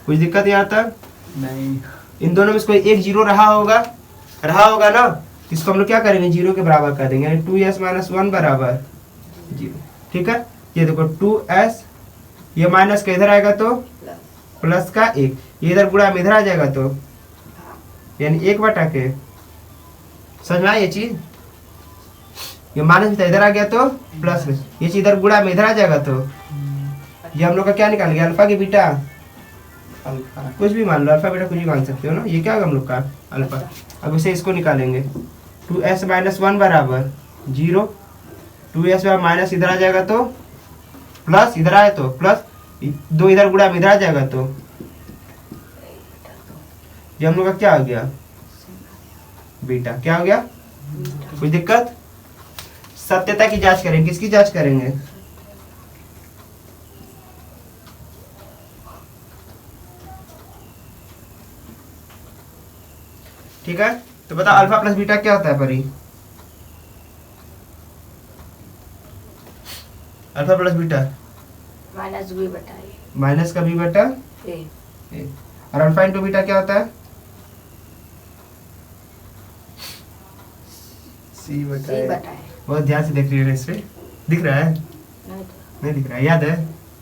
कुछ दिक्कत यहाँ तक? नहीं इन दोनों में से कोई एक जीरो रहा होगा ना, इसको हम लोग क्या करेंगे? जीरो के बराबर कर देंगे, यानी 2s - 1 बराबर जीरो। ठीक है, ये देखो 2s, ये माइनस का इधर आएगा तो प्लस प्लस का 1, ये इधर गुणा में इधर आ जाएगा तो यानी 1 बटा के। समझ में आया ये चीज? ये माइनस था इधर आ गया तो प्लस में, ये चीज इधर गुणा में इधर आ जाएगा तो ये हम लोग का क्या निकाल गया? अल्फा की बीटा, अल्फा कुछ भी मान लो, अल्फा बीटा कुछ भी मान सकते हो ना। ये क्या होगा हम लोग का? अल्फा। अब इसे इसको निकालेंगे, 2s - 1 बराबर 0, 2s माइनस इधर आ जाएगा तो प्लस, इधर आए तो प्लस, 2 इधर गुणा में इधर आ जाएगा तो ये हम लोग का क्या हो गया? बीटा। क्या हो गया? कुछ दिक्कत? सत्यता की जांच करेंगे। किसकी जांच करेंगे? ठीक है, तो बता अल्फा प्लस बीटा क्या होता है परी? Alpha plus beta minus b बटा a माइनस का b बटा a a। और अल्फा इंटू बीटा क्या होता है? सी c बटा बटा a बहुत ध्यान से देख रही है। इसमें दिख रहा है? नहीं तो नहीं दिख रहा है, याद है?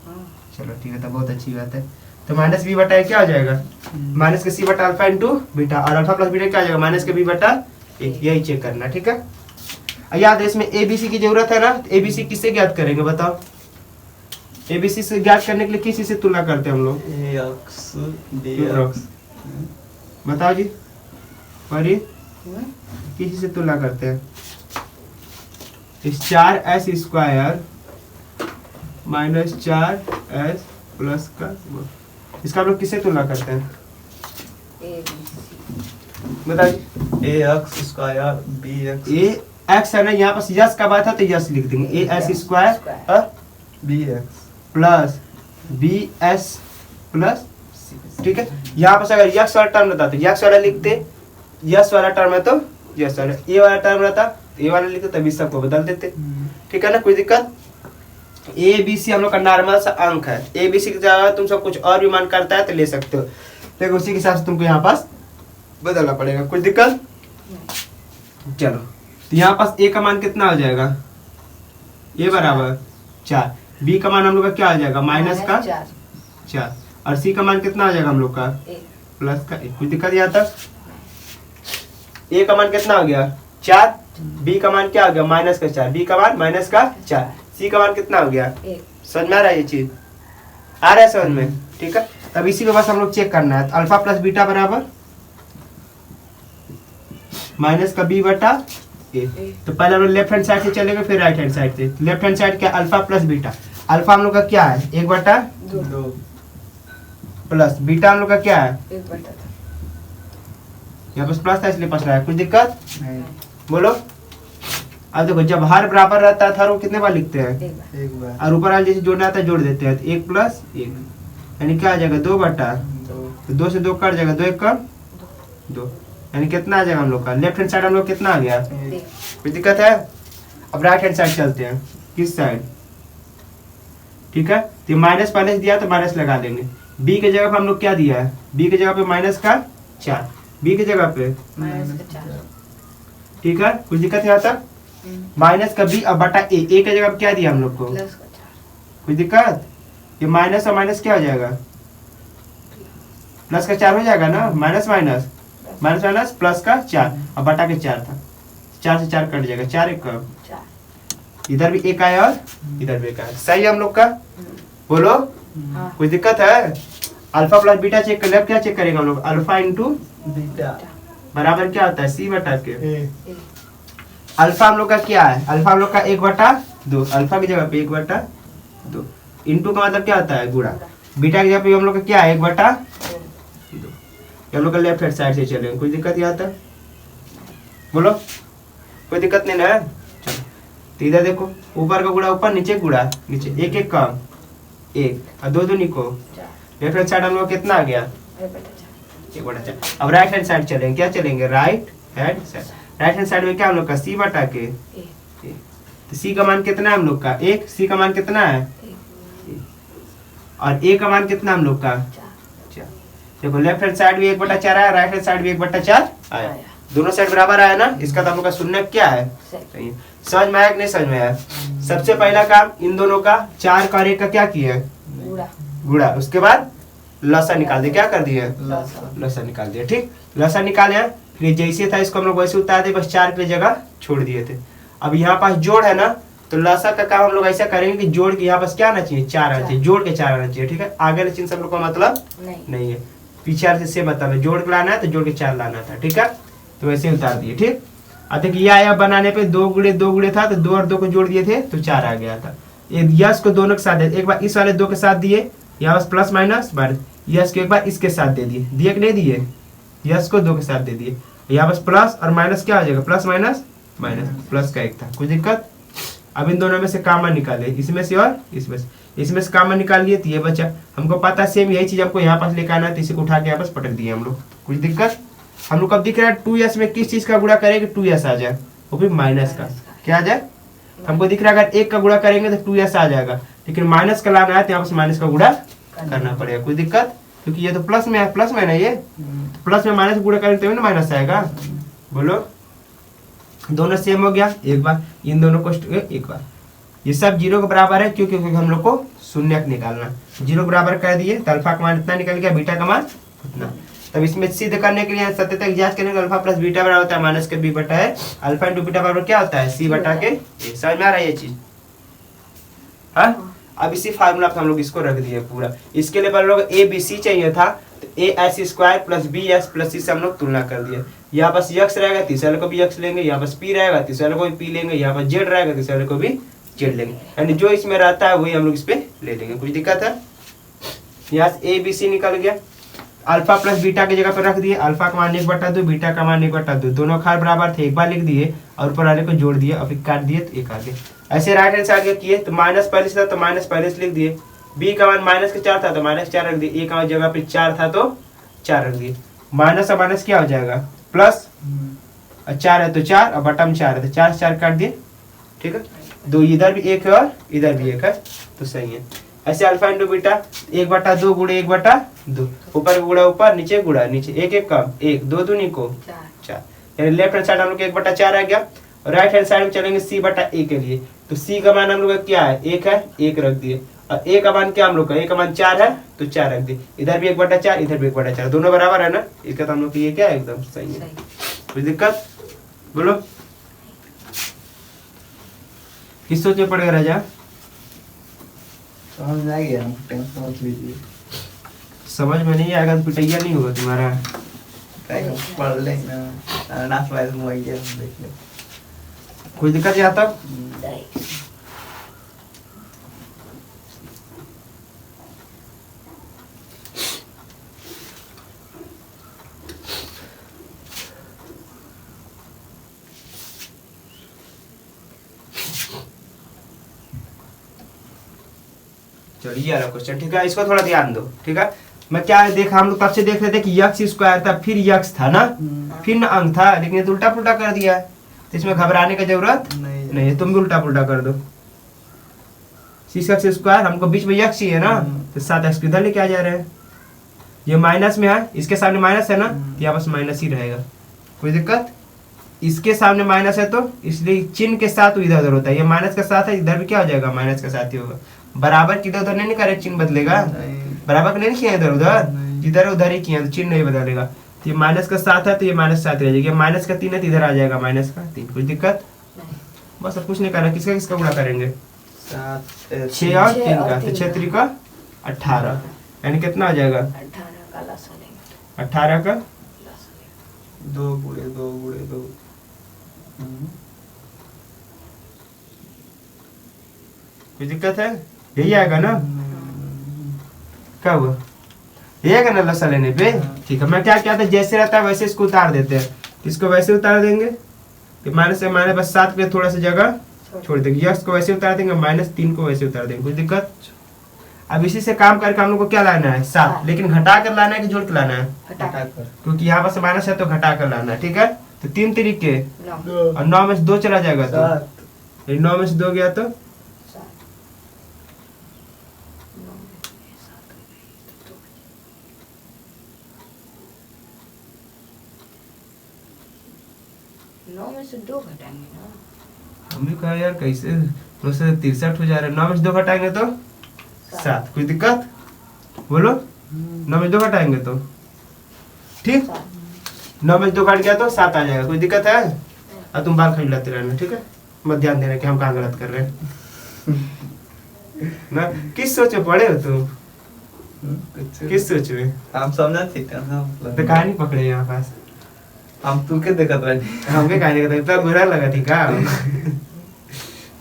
हाँ चलो ठीक है, तो बहुत अच्छी बात है। तो माइनस बी बटा ए क्या हो जाएगा? माइनस का सी बटा अल्फा इंटू बीटा, और अल्फा प्लस बीटा क्या आ जाएगा? माइनस का बी बटा ए। यही चेक करना, ठीक है। याद है इसमें एबीसी की जरूरत है ना, एबीसी किससे ज्ञात करेंगे बताओ? एबीसी से ज्ञात करने के लिए किस चीज से तुलना करते हैं हम लोग? ए अक्स बी क्यों अक्स बताओ जी। परी हम्म, किस चीज से तुलना करते हैं? इस 4s square minus 4s plus का, इसका हम लोग किससे तुलना करते हैं? a b c बताओ जी। ए अक्स स्क्वायर बी एक्स ए एक्स है ना, यहाँ पर यस का बात है तो यस लिख देंगे, A S square B x plus B S plus, ठीक है। यहाँ पर अगर यक्स वाला टर्म रहता तो यक्स वाला लिखते, यस वाला टर्म है तो यस वाला, ए वाला टर्म रहता ए वाला लिखते, तभी सबको बदल देते, ठीक है ना। कोई दिक्कत? ए बी सी हम लोग का नॉर्मल सा अंक है। ए बी सी की जगह तुम सब कुछ और भी मान करता है तो ले सकते हो, लेकिन उसी के हिसाब से तुमको यहाँ पास बदलना पड़ेगा। कुछ दिक्कत? चलो, तो यहाँ पास ए का मान कितना हो जाएगा? ए बराबर 4, बी का मान हम लोग का क्या आ जाएगा? माइनस का 4, और सी का मान कितना आ जाएगा हम लोग का? प्लस का 1। कुछ दिक्कत यहाँ तक? ए का मान कितना हो गया? 4, बी का मान क्या हो गया? माइनस का 4, बी का मान माइनस का 4, सी का मान कितना हो गया? समझ में आ रहा है ये चीज? आ रहा है समझ में? ठीक है, तब इसी को बस हम लोग चेक करना है। तो अल्फा प्लस बीटा बराबर माइनस का बी बटा ए। तो पहले हम लोग लेफ्ट हैंड साइड से चलेंगे, फिर राइट हैंड साइड से। लेफ्ट हैंड साइड क्या? Alpha plus beta. अल्फा हम लोग का क्या है? 1 बटा 2 प्लस बीटा हम लोग का क्या है? 1 बटा यहाँ पर प्लस था इसलिए पस रहा है। कुछ दिक्कत? नहीं बोलो। अब देखो, जब हर बराबर रहता है हर वो कितने बार लिखते हैं? 1 बार एक बार और ऊपर वाले जैसे जोड़ना आता है जोड़ देते हैं, तो 1 प्लस 1 यानी क्या आ जाएगा? 2 बटा, 2 तो 2 से 2 कट जाएगा, 2 1 का 2, यानी कितना आ जाएगा हम लोग का? लेफ्ट हैंड साइड हम लोग कितना आ गया? कोई दिक्कत है? अब राइट हैंड साइड चलते हैं। किस साइड? ठीक है, तो माइनस पहले से दिया तो माइनस लगा देंगे। बी के जगह पे हम लोग क्या दिया है? बी के जगह पे माइनस का 4, बी के जगह पे, माइनस का 4 ठीक है। कुछ दिक्कत यहाँ तक? माइनस का बी और बटा ए, ए के जगह पे क्या दिया हम लोग को? प्लस का 4 कोई दिक्कत? ये माइनस और माइनस क्या हो जाएगा? प्लस का 4 हो जाएगा ना, minus minus minus minus plus का 4 और बटा के 4 था, 4 से 4 कट जाएगा, 4 1 का, 4 इधर भी 1 आया और इधर भी 1 आया। सही है हम लोग का? बोलो। हाँ कोई दिक्कत है? अल्फा प्लस बीटा चेक कर ले। अब क्या चेक करेंगे हम लोग? अल्फा इंटू बीटा बराबर क्या होता है? सी बटा के। ए अल्फा हम लोग का क्या है, अल्फा हम लोग का 1/2, अल्फा की जगह पे 1/2, इंटू का मतलब क्या होता है गुणा, बीटा की जगह पे हम लोग का क्या है 1/2। हम लोग का लेफ्ट हैंड साइड से चलेंगे, कोई दिक्कत यहाँ तक, बोलो कोई दिक्कत नहीं ना है। चलो तो इधर देखो, ऊपर का गुणा ऊपर, नीचे गुणा नीचे, एक एक कम 1 और 2 दूनी को, लेफ्ट हैंड साइड हम लोग कितना आ गया 1/4। अब राइट हैंड साइड चलेंगे, क्या चलेंगे right hand side, right hand side में क्या हम लोग का c/के, तो c का मान कितना है हम लोग का 1, c का मान कितना है और a का मान कितना हम लोग का 4। देखो लेफ्ट हैंड साइड भी 1/4 आया, राइट हैंड साइड भी 1/4 आया, दोनों साइड बराबर आया ना, इसका तो हम लोग का शून्य क्या है सही है। समझ में आया कि नहीं समझ में आया। सबसे पहला काम इन दोनों का 4 और 1 का क्या किया है गुणा, उसके बाद लसा निकाल दिया, क्या कर दिया लसा निकाल दिया, ठीक लसा निकाले, फिर जैसे था इसको हम लोग वैसे उतार दिए, बस 4 की जगह छोड़ दिए थे। अब यहाँ पास जोड़ है ना, तो लसा का काम हम लोग ऐसा करेंगे कि जोड़ के यहाँ पास क्या आना चाहिए 4 आना चाहिए, जोड़ के 4 आना चाहिए, ठीक है। आगे वाले चिन्ह से हम लोग का मतलब नहीं है, पीछे से मतलब है, जोड़ के लाना है तो जोड़ के 4 लाना था, ठीक है। तो वैसे उतार दिए, ठीक। अब देखिए ये आया बनाने पे 2 गुणे था, तो 2 और 2 को जोड़ दिए थे तो 4 आ गया था। यस को दोनों के साथ एक बार इस वाले 2 के साथ दिए, यहाँ बस प्लस माइनस बार, यस को एक बार इसके साथ दे दिए कि नहीं दिए, यस को 2 के साथ दे दिए, यहाँ बस प्लस और माइनस क्या हो जाएगा प्लस माइनस माइनस, प्लस का 1 था, कोई दिक्कत। अब इन दोनों में से कॉमन निकाले, इसमें से और इसमें से कॉमन निकाल लिए तो ये बचा। हमको पता है सेम यही चीज हमको यहाँ पास लेकर आना है, तो इसी को उठा के यहाँ पास पटक दिए हम लोग, कुछ दिक्कत। हम लोग कब दिख रहा है 2s में किस चीज का गुणा करेंगे 2s आ जाए, वो भी माइनस का, क्या आ जाए हमको दिख रहा है अगर 1 का गुणा करेंगे तो 2s आ जाएगा, लेकिन माइनस का लाना है तो यहाँ पास माइनस का गुणा करना पड़ेगा, कोई दिक्कत। क्योंकि ये तो प्लस में है, प्लस में ना ये प्लस में माइनस गुणा करेंगे तभी ना माइनस आएगा, बोलो। दोनों सेम हो गया, एक बार इन दोनों को एक बार, ये सब 0 के बराबर है, क्योंकि हम लोग को शून्य निकालना, 0 बराबर कर दिए तो अल्फा का मान इतना निकल गया, बीटा का मान उतना। तब इसमें सिद्ध करने के लिए सत्यता की जांच करने का अल्फा प्लस बीटा बराबर होता है माइनस के b बटा है अल्फा इंटू बीटा बराबर क्या होता है c/के। समझ में आ रहा है ये चीज, हाँ। अब इसी फार्मूला पे हम लोग इसको रख दिए पूरा, इसके लिए हम लोग ABC चाहिए था, तो AS² plus BS plus C से हम लोग तुलना कर दिए। यहाँ बस यक्स रहेगा तीसरे को भी यक्स लेंगे, यहाँ बस P रहेगा तीसरे को भी P लेंगे, यहाँ पर Z रहेगा तीसरे को भी Z लेंगे, यानी जो इसमें रहता है वही हम लोग इस पे ले लेंगे, कुछ दिक्कत है। यहाँ से ABC निकल गया, अल्फा प्लस बीटा की जगह पर रख दिए, अल्फा का मान 1/2 बीटा का मान 1/2, दोनों खार बराबर थे, एक बार लिख दिए और ऊपर वाले को जोड़ दिए और फिर काट दिए तो एक आ गया। ऐसे राइट हैंड साइड के किए तो माइनस पहले से था तो माइनस पहले से लिख दिए, बी का मान माइनस का 4 था तो माइनस 4 रख दिए, ए का जगह पे 4 था तो 4 रख दिए, माइनस और माइनस क्या हो जाएगा प्लस, 4 है तो 4 और बटम 4 है तो 4 से 4 काट दिए, ठीक है। 2 इधर भी 1 है और इधर भी 1 है तो सही है। ऐसे अल्फा इंटू बीटा 1/2 गुणे 1/2, ऊपर गुणा ऊपर नीचे गुणा नीचे, 1 1 कम 1, 2 दूनी को 4, यानी लेफ्ट हैंड साइड हम लोग 1/4 आ गया। और राइट हैंड साइड में चलेंगे c/a के लिए, तो c का मान हम लोग का क्या है 1 है, 1 रख दिए, और a का मान क्या हम लोग का, a का मान 4 है तो 4 रख दिए, इधर भी 1/4 इधर भी 1/4, दोनों बराबर है ना, इसका तो हम लोग ये क्या है एकदम सही है, कोई दिक्कत बोलो। किस सोच में पड़ेगा राजा, समझ में आ गया, टेंशन मत लीजिए, समझ में नहीं आएगा तो पिटैया नहीं होगा तुम्हारा, पढ़ लेना ना फाइल में आइए देख ले, कोई दिक्कत यहाँ तक। चलिए वाला क्वेश्चन, ठीक है, इसको थोड़ा ध्यान दो, ठीक है। मैं क्या देखा, हम लोग तब से देख रहे थे कि यक्स स्क्वायर था, फिर यक्स था ना, फिर न अंक था, लेकिन ये तो उल्टा पुल्टा कर दिया है, तो इसमें घबराने की जरूरत नहीं है, तुम भी उल्टा पुल्टा कर दो। 6x स्क्वायर हमको बीच में यक्स चाहिए ना, तो 7x इधर लेके आ जा रहे हैं, ये माइनस में है, इसके सामने माइनस है ना, तो यहाँ बस माइनस ही रहेगा, कोई दिक्कत। इसके सामने माइनस है तो इसलिए चिन्ह के साथ इधर उधर होता है, ये माइनस के साथ है, इधर भी क्या हो जाएगा माइनस के साथ ही होगा, बराबर की इधर उधर नहीं करे चिन्ह बदलेगा, बराबर नहीं किया इधर उधर, जिधर उधर ही किया तो चिन्ह नहीं बदलेगा। तो ये माइनस का 7 है तो ये माइनस 7 रह जाएगा, माइनस का 3 है तो इधर आ जाएगा माइनस का 3, कोई दिक्कत। बस अब कुछ नहीं करना, किसका किसका गुणा करेंगे 6 और 3 का, तो 6 3 का 18, यानी कितना आ जाएगा 18 का 2 गुणे 2 गुणे 2 कोई दिक्कत है? यही आएगा ना? क्या हुआ? यही आएगा ना लसा लेने पे? ठीक है, मैं क्या किया था, जैसे रहता है वैसे इसको उतार देते हैं। इसको वैसे उतार देंगे, माइनस से माइनस बस 7 पे थोड़ा सा जगह छोड़ देंगे। यक्स को वैसे उतार देंगे, -3 को वैसे उतार देंगे। कोई दिक्कत? अब इसी से काम करके हम लोग को क्या लाना है? 7, लेकिन घटा कर लाना है कि जोड़ कर लाना है? हटाकर क्योंकि यहाँ पर माइनस है तो घटा कर लाना है। ठीक है, तो 3 तरीके, 9 और 9 में से 2 चला जाएगा तो 9 में से 2 गया तो 7 9 में से 2 घटाएंगे ना। हम भी कहा यार कैसे 9 से 63 हो जा रहा है। 9 में से 2 घटाएंगे तो 7। कोई दिक्कत? बोलो, 9 में से 2 घटाएंगे तो ठीक, 9 में से 2 घट गया तो 7 आ जाएगा। कोई दिक्कत है? और तुम बाल खिलाते रहना, ठीक है? मत ध्यान देना कि हम कहाँ गलत कर रहे हैं ना। किस सोच में पड़े हो तुम? किस सोच में? हम समझा थे तो कहानी पकड़े यहाँ पास हम तू के देखत रहे हमके कहानी का इतना बुरा लगा, ठीक है?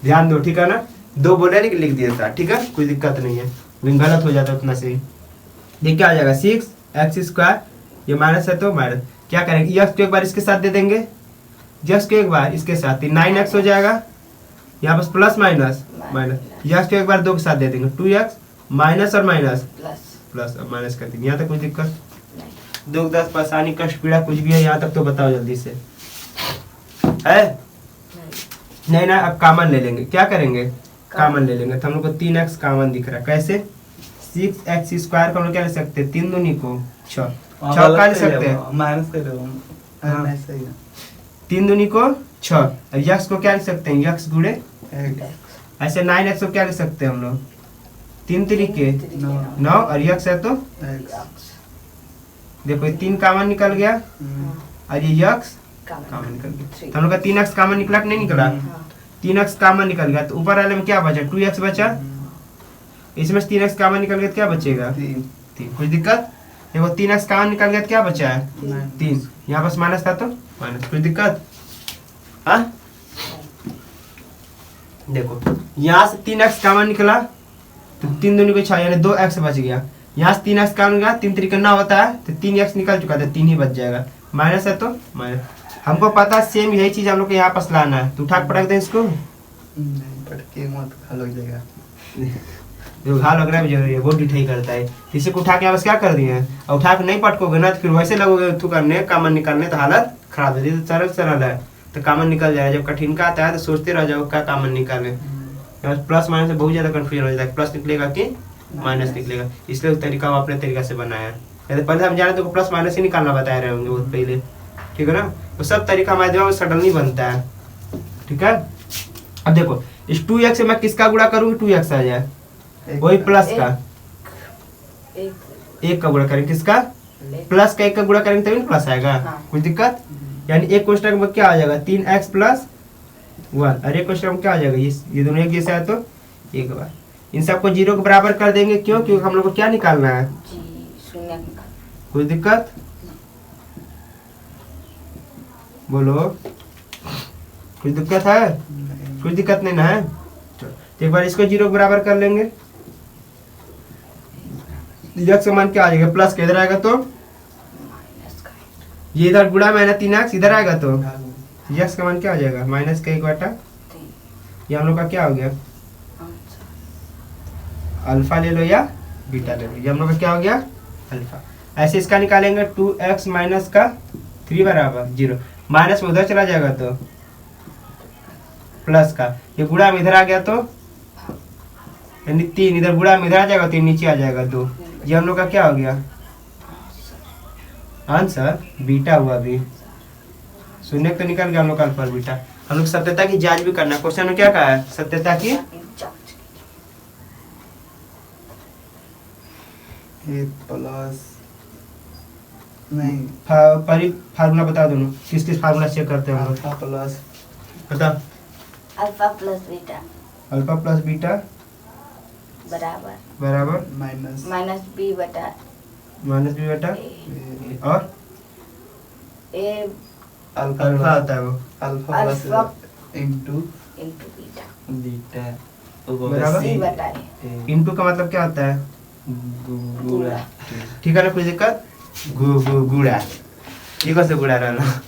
ध्यान दो, ठीक है ना? 2 बोले नहीं कि लिख दिया था, ठीक है? कोई दिक्कत नहीं है, लेकिन गलत हो जाता है उतना सही। देख क्या आ जाएगा, 6x², ये माइनस है तो माइनस, क्या करेंगे, यक्स को एक बार इसके साथ दे देंगे, यक्स को एक बार इसके साथ, 9x हो जाएगा। यहाँ पर प्लस माइनस माइनस, यक्स को एक बार 2 के साथ दे देंगे, 2x, माइनस और माइनस प्लस, अब माइनस कर देंगे। यहाँ तक कोई दिक्कत? दुख दर्द परेशानी कष्ट पीड़ा कुछ भी है यहाँ तक तो बताओ जल्दी से, है? नहीं ना, अब कॉमन ले लेंगे। क्या करेंगे? कॉमन ले लेंगे। तो हम लोग को 3x कॉमन दिख रहा है। कैसे? 6x² को हम लोग क्या ले सकते हैं? 3 दूनी को 6, 6 का ले सकते हैं, माइनस कर रहे हो। हाँ। नहीं सही है 3 दूनी को 6, और यक्स को क्या ले सकते हैं? यक्स गुणे, ऐसे 9x को क्या ले सकते हैं हम लोग? 3 तरीके 9, और यक्स है तो देखो ये 3 कॉमन निकल गया, और ये यक्स कॉमन निकल गया। तो हम लोग का 3x कॉमन निकला कि नहीं निकला? 3x कॉमन निकल गया, तो ऊपर वाले में क्या बचा? 2x बचा। इसमें से 3x कॉमन निकल गया तो क्या बचेगा? 3। कोई दिक्कत? देखो 3x कॉमन निकल गया तो क्या बचा है? 3। यहाँ पास माइनस था तो माइनस। कोई दिक्कत? हाँ, देखो यहाँ से 3x कॉमन निकला तो 3 दूनी को 6, यानी 2x बच गया। यहाँ से 3x कॉमन निकला, 3 तरीके ना होता है तो 3x निकल चुका था, 3 ही बच जाएगा। माइनस है तो माइनस। हमको पता है सेम यही चीज हम लोग को यहाँ पास लाना है, तो उठा के पटक दें इसको। नहीं पटके मत खा लो जाएगा। जो घा लग रहा है जरूरी है, वो डिठाई करता है। इसे को उठा के बस क्या कर दिए हैं, और उठा के नहीं पटकोगे ना तो फिर वैसे लगोगे थू करने, कॉमन निकालने, तो हालत खराब है। तो सरल सरल है तो कॉमन निकल जाएगा। जब कठिन का आता है तो सोचते रह जाओ क्या कॉमन निकाले। प्लस माइनस से बहुत ज्यादा कंफ्यूजन हो जाता है, प्लस निकलेगा कि माइनस निकलेगा, इसलिए उस तरीका हम अपने तरीका से बनाया है। पहले हम जाने तो प्लस माइनस ही निकालना बता रहे होंगे बहुत पहले, ठीक है ना? तो सब तरीका हमारे दिमाग में सडनली बनता है, ठीक है? अब देखो इस 2x से मैं किसका गुणा करूंगी? 2x आ जाए, वही प्लस का 1 का गुणा करेंगे, किसका? प्लस का 1 का गुणा करेंगे तभी प्लस आएगा। हाँ। कोई दिक्कत? यानी एक क्वेश्चन में क्या आ जाएगा? 3x + 1, और एक क्वेश्चन में क्या आ जाएगा? ये दोनों एक जैसे है तो एक बार इन सबको 0 के बराबर कर देंगे। क्यों? क्योंकि हम लोग को क्या निकालना है? कोई दिक्कत? बोलो, कोई दिक्कत है? कोई दिक्कत नहीं ना है? तो एक बार इसको 0 के बराबर कर लेंगे, यक्स का मान क्या आ जाएगा? प्लस का इधर आएगा तो ये इधर गुणा में 3x इधर आएगा तो यक्स का मान क्या आ जाएगा? -1/3। ये हम लोग का क्या हो गया? अल्फा ले लो या बीटा ले लो, ये हम लोग का क्या हो गया? अल्फा। ऐसे इसका निकालेंगे 2x - का 3 = 0, माइनस में उधर चला जाएगा तो प्लस का, ये गुणा में इधर आ गया तो यानी 3, इधर गुणा में इधर आ जाएगा तो ये नीचे आ जाएगा 2। ये हम लोग का क्या हो गया? आंसर बीटा हुआ। भी शून्य तो निकल गया हम लोग का अल्फा बीटा। हम लोग सत्यता की जांच भी करना, क्वेश्चन में क्या कहा है? सत्यता की प्लस नहीं फार्मूला बता दो, किस किस फार्मूला चेक करते हैं हम लोग? अल्फा प्लस बता। Alpha plus beta alpha plus beta बराबर माइनस -b बटा -b बटा a और अल्फा अल्फा आता है वो alpha plus alpha into into beta. Beta बराबर? सी बटा ए इनटू का मतलब क्या होता है? गुड़ा। ठीक है ना, कोई दिक्कत? गुड़ा, ठीक है, से गुड़ा रहना।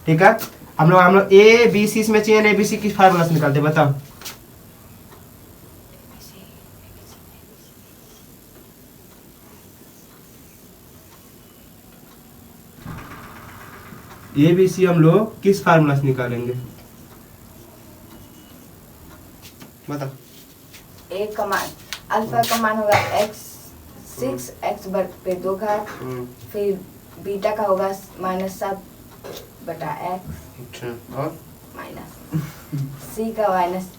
ठीक है, हम लोग ए बी सी इसमें चाहिए, ए बी सी किस फार्मूला से निकालते हैं बताओ? ए बी सी हम लोग किस फार्मूला से निकालेंगे बताओ? ए का मान अल्फा का मान होगा x 6 x पे 2 घात, फिर बीटा का होगा -7 बटा x अच्छा, और माइनस सी का माइनस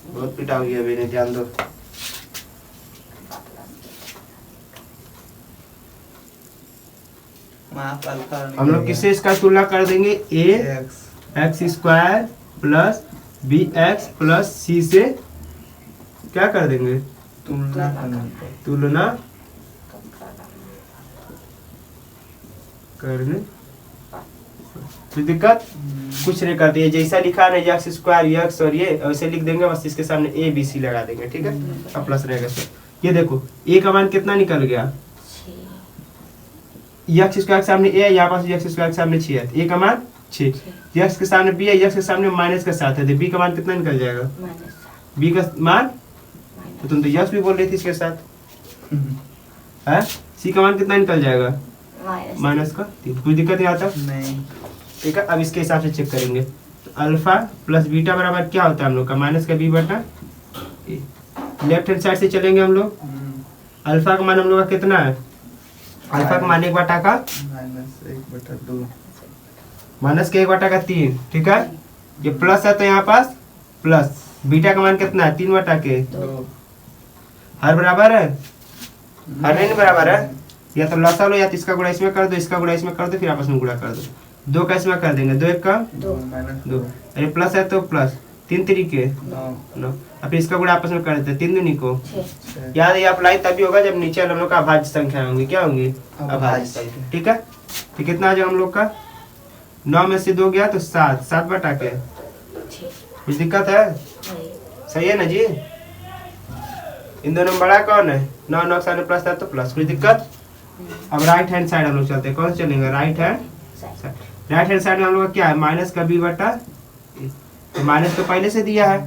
बहुत पिटा हो गया अभी, नहीं ध्यान दो। हम लोग किससे इसका तुलना कर देंगे? A x square plus b x plus सी से क्या कर देंगे? तुलना करने। कोई दिक्कत? कुछ नहीं करते, ये जैसा लिखा है एक्स स्क्वायर एक्स और ये ऐसे लिख देंगे, बस इसके सामने ए बी सी लगा देंगे। ठीक है, अब प्लस रहेगा। ये देखो ए का मान कितना निकल गया? एक्स स्क्वायर के सामने ए, यहाँ पास एक्स स्क्वायर के सामने 6 है, ए का मान 6, एक्स के सामने बी है, एक्स के सामने माइनस का 7 है, तो बी का मान कितना निकल जाएगा? बी का मान, तो तुम तो यस भी बोल रही थी इसके साथ है। सी का मान कितना निकल जाएगा? माइनस का 3। कोई दिक्कत नहीं आता? नहीं। ठीक है, अब इसके हिसाब से चेक करेंगे। तो अल्फा प्लस बीटा बराबर क्या होता है हम लोग का? माइनस का बी बटा ए। लेफ्ट हैंड साइड से चलेंगे हम लोग। अल्फा का मान हम लोग का कितना है? अल्फा का मान 1 बटा का -1/2 माइनस के 1 बटा का 3। ठीक है, ये प्लस है तो यहाँ पास प्लस। बीटा का मान कितना है? 3 बटा के 2। हर बराबर है? हर नहीं बराबर है, या तो लसा लो या तो इसका गुणा इसमें कर दो, इसका गुणा इसमें कर दो, फिर आपस में गुणा कर दो। 2 का इसमें कर देंगे, 2 1 का 2, अरे प्लस है तो प्लस, 3 तरीके 9, अब फिर इसका गुणा आपस में कर देते हैं, 3 दूनी को। याद ये अप्लाई तभी होगा जब नीचे हम लोग का अभाज्य संख्या होंगी। क्या होंगी? अभाज्य संख्या। ठीक है, तो कितना आ जाएगा हम लोग का? 9 में से 2 गया तो 7, 7 बटा के। कुछ दिक्कत है? सही है ना जी? इन दोनों में बड़ा कौन है? 9 9 के सामने प्लस है तो प्लस। कोई दिक्कत? अब राइट हैंड साइड हम लोग चलते हैं। कौन से चलेंगे? Right hand side. Right hand side में हम लोग का क्या है? माइनस का बी बटा ए। तो माइनस तो पहले से दिया है।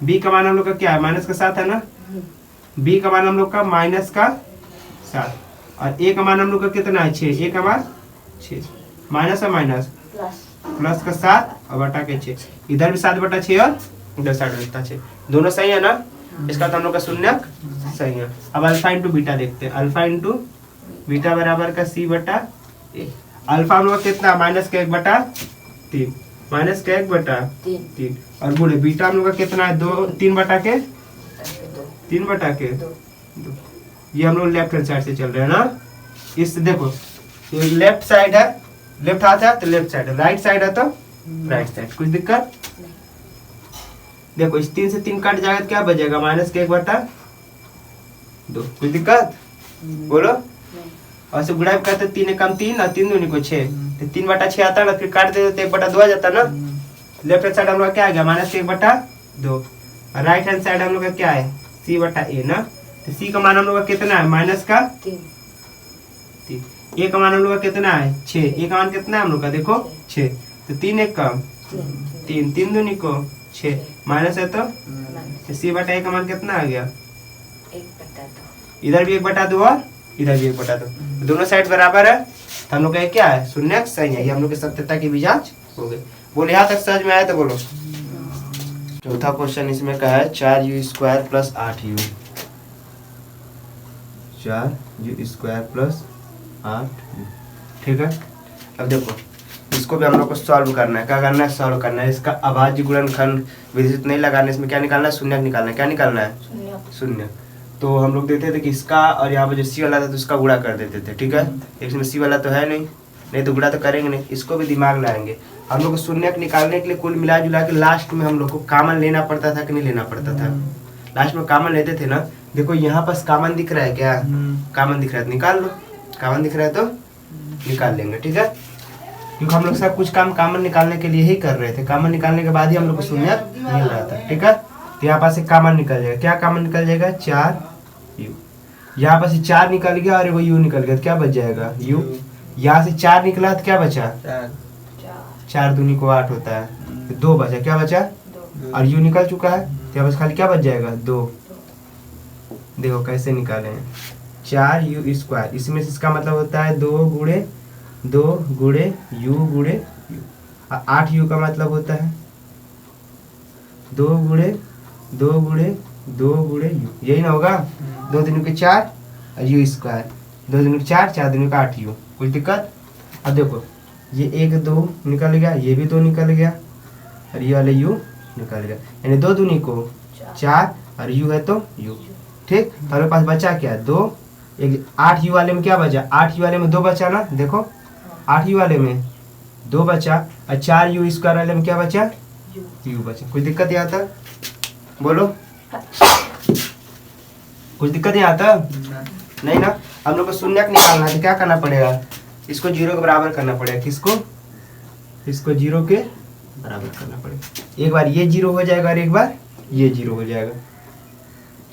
बी का मान हम लोग का क्या है? माइनस का 7 है ना। बी का मान हम लोग का माइनस का 7 और ए का मान हम लोग का कितना है? 6। ए का मान 6, माइनस है माइनस प्लस का 7 और बटा के 6। इधर भी 7 बटा 6 और इधर 7 बटा 6, दोनों सही है ना। इसका तो हम लोग का शून्यक सही है। अब अल्फा इंटू बीटा देखते हैं। अल्फा इंटू बीटा बराबर का सी बटा ए। अल्फा हम लोग का कितना? माइनस का 1 बटा 3, माइनस का 1 बटा 3 और गुणे बीटा हम लोग का कितना है? 2 3 बटा के 3 बटा के 2। ये हम लोग लेफ्ट हैंड साइड से चल रहे हैं ना। इस देखो ये लेफ्ट साइड है, लेफ्ट हाथ है तो लेफ्ट साइड है, राइट साइड है तो राइट साइड। कुछ दिक्कत? देखो इस 3 से 3 कट जाएगा तो क्या बचेगा? माइनस का 1 बटा 2। कुछ दिक्कत? बोलो। और से गुणा करते 3 एकम 3 और 3 दूनी को 6, तो 3 बटा 6 आता है, फिर काट देते तो 1 बटा 2 आ जाता ना। लेफ्ट हैंड साइड हम लोग क्या आ गया? माइनस 1 बटा 2 और राइट हैंड साइड हम लोग का क्या है? सी बटा ए ना। तो सी का मान हम लोग का कितना है? माइनस का 3। ए का मान हम लोग का कितना है? 6। ए का मान कितना है हम लोग का? देखो 6, तो 3 1 का 3, 3 दूनी को 6, माइनस है तो सी बटा ए का मान कितना आ गया? 1 बटा 2। इधर भी 1 बटा 2 और इधर भी 1 बटा 2, दोनों साइड बराबर है, तो हम लोग का क्या है? शून्यक सही है। ये हम लोग की सत्यता की भी जांच हो गई। बोले यहाँ तक समझ में आया तो बोलो। चौथा क्वेश्चन इसमें का है 4u square plus 8u। 4u square plus 8u। ठीक है, अब देखो इसको भी हम लोग को सॉल्व करना है। क्या करना है? सॉल्व करना है। इसका अभाज्य गुणनखंड विधित नहीं लगाना, इसमें क्या निकालना है? शून्यक निकालना है। क्या निकालना है? शून्य। तो हम लोग देते थे कि इसका और यहाँ पर जो सी वाला था तो उसका गुणा कर देते थे। ठीक है, इसमें सी वाला तो है नहीं तो गुणा तो करेंगे नहीं, इसको भी दिमाग लाएंगे। हम लोग को शून्यक निकालने के लिए कुल मिला जुला के लास्ट में हम लोग को कामन लेना पड़ता था कि नहीं लेना पड़ता था? लास्ट में कामन लेते थे ना। देखो यहाँ पास कामन दिख रहा है क्या? कामन दिख रहा है तो निकाल लो, कामन दिख रहा है तो निकाल लेंगे। ठीक है, क्योंकि हम लोग सब कुछ काम कामन निकालने के लिए ही कर रहे थे। कामन निकालने के बाद ही हम लोग को शून्यक मिल रहा था। ठीक है, तो यहाँ पास से कॉमन निकल जाएगा। क्या कॉमन निकल जाएगा? 4u। यहाँ पास से 4 निकल गया और एगो u निकल गया, तो क्या बच जाएगा? u। यहाँ से 4 निकला तो क्या बचा? 4 दूनी को 8 होता है, तो 2 बचा। क्या बचा? 2 और u निकल चुका है, तो यहाँ बस खाली क्या बच जाएगा? 2। देखो कैसे निकाले हैं, 4u स्क्वायर, इसमें से इसका मतलब होता है 2 गुणे u गुणे u। 8u का मतलब होता है 2 गुणे u, यही ना होगा? 2 दूनी के 4 और u स्क्वायर, 2 दूनी के 4, 4 दूनी का 8u। कोई दिक्कत? अब देखो ये 1 2 निकल गया, ये भी 2 निकल गया और ये वाले u निकल गया, यानी 2 दूनी को 4 और u है तो u। ठीक, तो हमारे पास बचा क्या? 2। एक 8u वाले में क्या बचा? 8u वाले में 2 बचा ना, देखो 8u वाले में 2 बचा और 4u स्क्वायर वाले में क्या बचा? u बचा। कोई दिक्कत यहाँ तक? बोलो, कुछ दिक्कत यहाँ तक? नहीं ना। हम लोग को शून्यक निकालना है तो क्या करना पड़ेगा? इसको 0 के बराबर करना पड़ेगा। किसको? इसको 0 के बराबर करना पड़ेगा। एक बार ये 0 हो जाएगा और एक बार ये 0 हो जाएगा।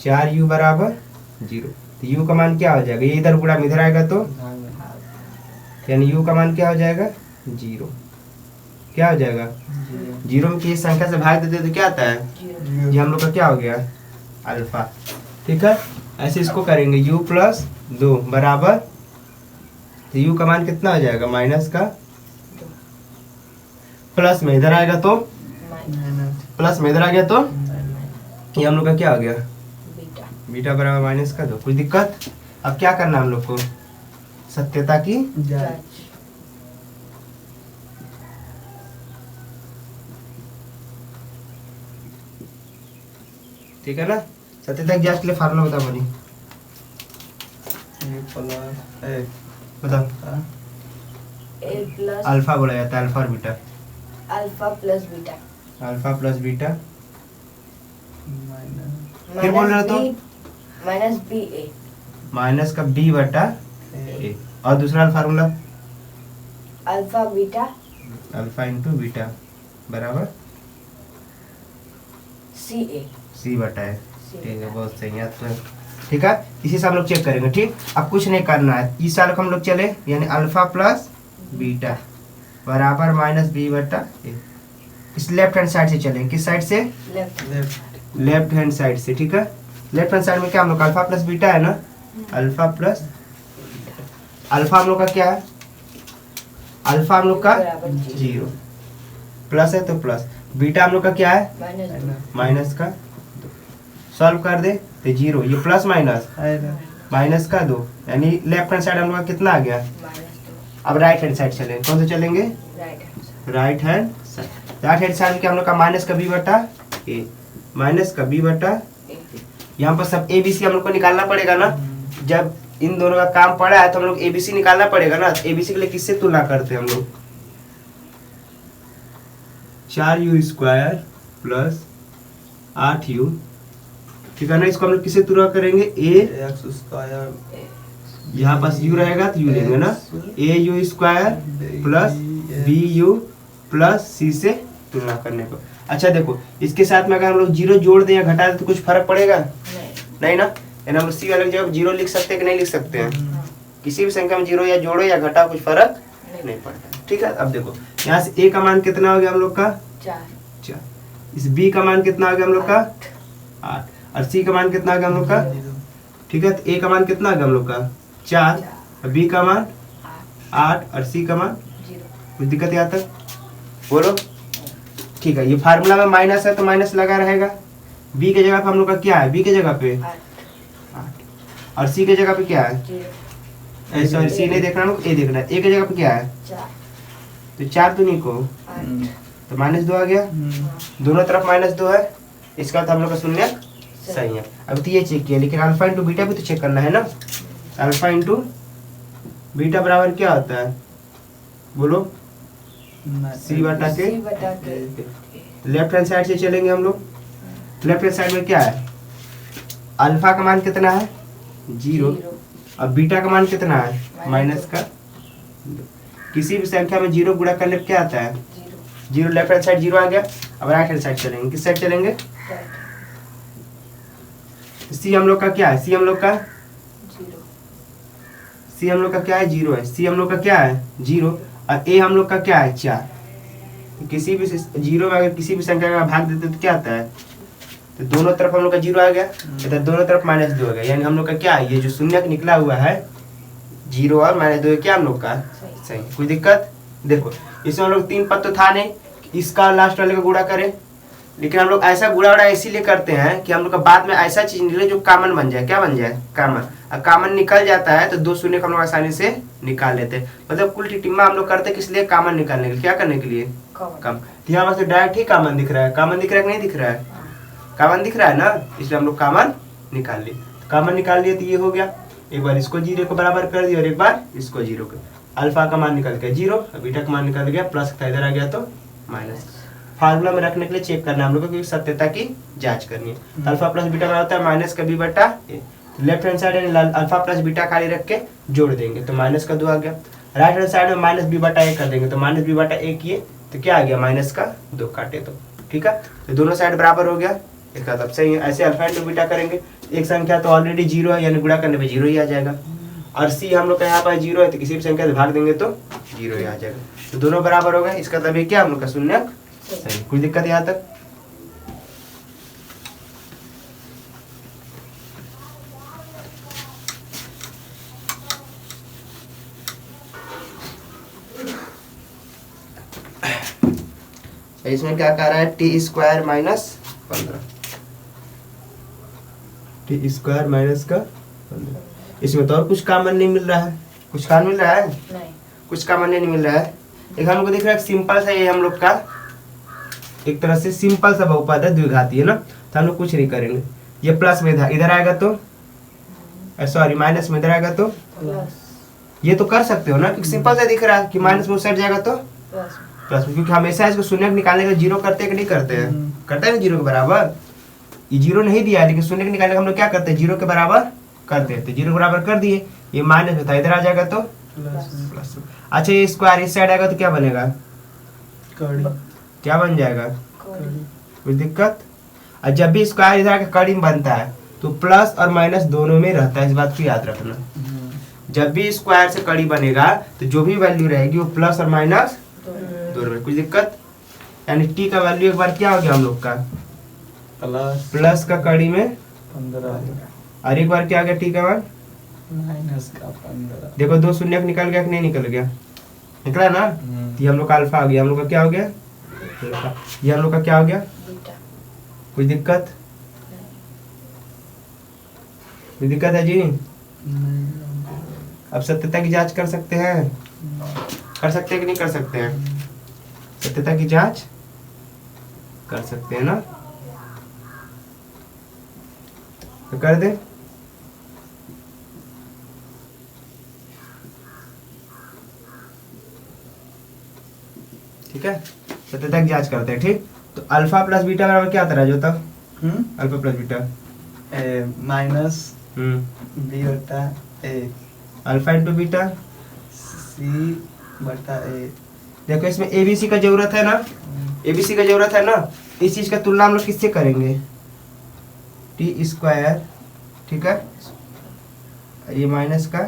4u बराबर 0, तो u का मान क्या हो जाएगा? ये इधर गुणा में इधर आएगा तो यानी u का मान क्या हो जाएगा? 0। क्या हो जाएगा? 0 में किसी संख्या से भाग देते तो क्या आता है? ये हम लोग का क्या हो गया? अल्फा। ठीक है, ऐसे इसको करेंगे u प्लस 2 बराबर, तो u का मान कितना हो जाएगा? माइनस का प्लस में इधर आएगा तो प्लस में इधर आ गया तो ये हम लोग का क्या हो गया? बीटा बराबर माइनस का 2। कोई दिक्कत? अब क्या करना है हम लोग को? सत्यता की जांच। ठीक है ना। सत्यता की जांच के लिए फार्मूला बता बोली, बताओ। A प्लस अल्फा बोला जाता है, अल्फा और beta. Alpha plus beta alpha plus beta, फिर बोल रहे हो तो? माइनस बी ए माइनस का b बटा a। और दूसरा formula alpha beta alpha into beta बराबर सी ए c बटा है। ठीक है, बहुत सही है। तो ठीक है, इसी से हम लोग चेक करेंगे। ठीक, अब कुछ नहीं करना है, इस साल हम लोग चले, यानी अल्फा प्लस बीटा बराबर माइनस b बटा a। इस लेफ्ट हैंड साइड से चलेंगे। किस साइड से? लेफ्ट हैंड साइड से। ठीक है, लेफ्ट हैंड साइड में क्या हम लोग अल्फा प्लस बीटा है ना, अल्फा प्लस, अल्फा हम लोग का क्या है? अल्फा हम लोग का 0, प्लस है तो प्लस, बीटा हम लोग का क्या है? माइनस का 2। सॉल्व कर दे तो 0, ये प्लस माइनस का 2, यानी लेफ्ट हैंड साइड हम लोग का कितना आ गया? अब राइट हैंड साइड चलेंगे। कौन से चलेंगे? Right hand side. Right hand side में क्या हम लोग का? माइनस का b बटा a, माइनस का b बटा, यहाँ पर सब ABC हम लोग को निकालना पड़ेगा ना। जब इन दोनों का काम पड़ा है तो हम लोग ABC निकालना पड़ेगा ना। ABC के लिए किससे तुलना करते हैं हम लोग? 4u square plus 8u। ठीक है ना, इसको हम लोग किससे तुलना करेंगे? a स्क्वायर, यहाँ पास u रहेगा तो u लेंगे ना, au square plus bu plus c से तुलना करने को। अच्छा देखो, इसके साथ में अगर हम लोग 0 जोड़ दें या घटा दें तो कुछ फर्क पड़ेगा? नहीं ना। यानी हम सी वाले जगह 0 लिख सकते हैं कि नहीं लिख सकते हैं? किसी भी संख्या में 0 या जोड़ो या घटाओ कुछ फर्क नहीं पड़ता। ठीक है, अब देखो यहाँ से a का मान कितना हो गया हम लोग का? 4। इस b का मान कितना हो गया हम लोग का? 8। और c का मान कितना हो गया हम लोग का? ठीक है, तो a का मान कितना हो गया हम लोग का? 4, और b का मान 8 और c का मान 0। कुछ दिक्कत यहाँ तक? बोलो। ठीक है, ये फार्मूला में माइनस है तो माइनस लगा रहेगा। b के जगह पे हम लोग का क्या है? b के जगह पे 8 और c के जगह पे क्या है? सॉरी, c नहीं देखना, a देखना है। a के जगह पे क्या है? 4। तो 4 दूनी को 8 तो -2 आ गया। दोनों तरफ -2 है, इसका तो हम लोग का शून्य सही है। अब तो ये चेक किया, लेकिन अल्फा इंटू बीटा भी तो चेक करना है ना। अल्फा इंटू बीटा बराबर क्या होता है? बोलो। c बटा के लेफ्ट हैंड साइड से चलेंगे हम लोग। लेफ्ट हैंड साइड में क्या है? अल्फा का मान कितना है? 0, और बीटा का मान कितना है? माइनस का 2। किसी भी संख्या में 0 गुणा करने पे क्या आता है? 0। लेफ्ट हैंड साइड 0 आ गया। अब राइट हैंड साइड चलेंगे। किस साइड चलेंगे? सी हम लोग का क्या है, सी हम लोग का 0 सी हम लोग का क्या है, 0 है। सी हम लोग का क्या है, 0। और ए हम लोग का क्या है, 4। किसी भी 0 में अगर किसी भी संख्या का भाग देते तो क्या आता है, तो दोनों तरफ हम लोग का 0 आ गया, इधर दोनों तरफ -2 आ गया। यानी हम लोग का क्या है, ये जो शून्य निकला हुआ है 0 और -2 क्या हम लोग का सही। कोई दिक्कत, देखो इसमें हम लोग 3 पद तो था नहीं, इसका लास्ट वाले का गुणा करें, लेकिन हम लोग ऐसा गुणा वुणा इसीलिए करते हैं कि हम लोग का बाद में ऐसा चीज निकले जो कॉमन बन जाए। क्या बन जाए, कॉमन। और कॉमन निकल जाता है तो 2 शून्य को हम लोग आसानी से निकाल लेते हैं। मतलब कुल टिटिम्मा हम लोग करते किस लिए, कॉमन निकालने के लिए। क्या करने के लिए, कम। तो यहाँ से डायरेक्ट ही कॉमन दिख रहा है, कॉमन दिख रहा है कि नहीं दिख रहा है, कॉमन दिख रहा है ना, इसलिए हम लोग कॉमन निकाल लिए। कॉमन निकाल लिए तो ये हो गया, एक बार इसको 0 के बराबर कर दिया और एक बार इसको 0 के। अल्फा का मान निकल गया 0, बीटा का मान निकल गया प्लस था, इधर आ गया तो माइनस। फार्मूला में रखने के लिए चेक करना है हम लोग को, क्योंकि सत्यता की जांच करनी है। अल्फा प्लस बीटा बराबर होता है माइनस का b बटा a। Left hand side alpha plus beta खाली रख के जोड़ देंगे तो माइनस का 2 आ गया। राइट हैंड साइड में माइनस b बटा a कर देंगे तो माइनस b बटा a किए तो क्या आ गया, माइनस का 2 काटे तो ठीक है। तो दोनों साइड बराबर हो गया, इसका मतलब सही है। ऐसे अल्फा इंटू बीटा करेंगे, एक संख्या तो ऑलरेडी 0 है यानी गुणा करने पे 0 ही आ जाएगा। और सी हम लोग का यहाँ पर 0 है तो किसी भी संख्या से भाग देंगे तो 0 ही आ जाएगा। तो दोनों बराबर हो गए, इसका मतलब ये क्या हम लोग का शून्य सही। कोई दिक्कत यहाँ तक, इसमें क्या कह रहा है, T square minus 15, T square minus का 15। इसमें तो और कुछ कॉमन नहीं मिल रहा है, कुछ कॉमन मिल रहा है नहीं, कुछ कॉमन नहीं मिल रहा है। एक हम लोग को दिख रहा है सिंपल सा, ये हम लोग का एक तरह से सिंपल सा बहुपद है, द्विघाती है ना, तो हम लोग कुछ नहीं करेंगे। ये प्लस में इधर आएगा तो सॉरी माइनस में इधर आएगा तो प्लस ये तो कर सकते हो ना, क्योंकि सिंपल सा दिख रहा है कि माइनस में उस साइड जाएगा तो प्लस प्लस में, क्योंकि हमेशा इसको शून्य निकालने के लिए 0 करते हैं कि नहीं करते हैं, करते हैं ना 0 के बराबर। ये 0 नहीं दिया है लेकिन शून्य के निकालने का हम लोग क्या करते हैं, 0 के बराबर करते हैं। तो 0 के बराबर कर दिए, ये माइनस में था, इधर आ जाएगा तो प्लस। अच्छा ये स्क्वायर इस साइड आएगा तो क्या बनेगा, क्या बन जाएगा, कोई दिक्कत। और जब भी स्क्वायर इधर आके कड़ी में बनता है तो प्लस और माइनस दोनों में रहता है, इस बात को याद रखना। जब भी स्क्वायर से कड़ी बनेगा तो जो भी वैल्यू रहेगी वो प्लस और माइनस दोनों में, कुछ दिक्कत। यानी टी का वैल्यू एक बार क्या हो गया हम लोग का, प्लस का कड़ी में 15 और एक बार क्या आ गया टी का मान माइनस का 15। देखो 2 शून्य निकल गया कि नहीं निकल गया, निकला ना। तो ये हम लोग का अल्फा आ गया, हम लोग का क्या हो गया अल्फा। ये हम लोग का क्या हो गया, बीटा कोई दिक्कत, कोई दिक्कत है जी। अब सत्यता की जांच कर सकते हैं, कर सकते हैं कि नहीं कर सकते हैं, सत्यता की जांच कर सकते हैं ना, तो कर दे। ठीक है, सत्यता की जांच करते हैं। ठीक, तो अल्फा प्लस बीटा बराबर क्या आता है जो तब, alpha plus beta minus B बटा A, alpha into beta C बटा ए। देखो इसमें एबीसी का जरूरत है ना, एबीसी का जरूरत है ना, इस चीज का तुलना हम लोग किससे करेंगे, टी स्क्वायर, ठीक है, ये माइनस का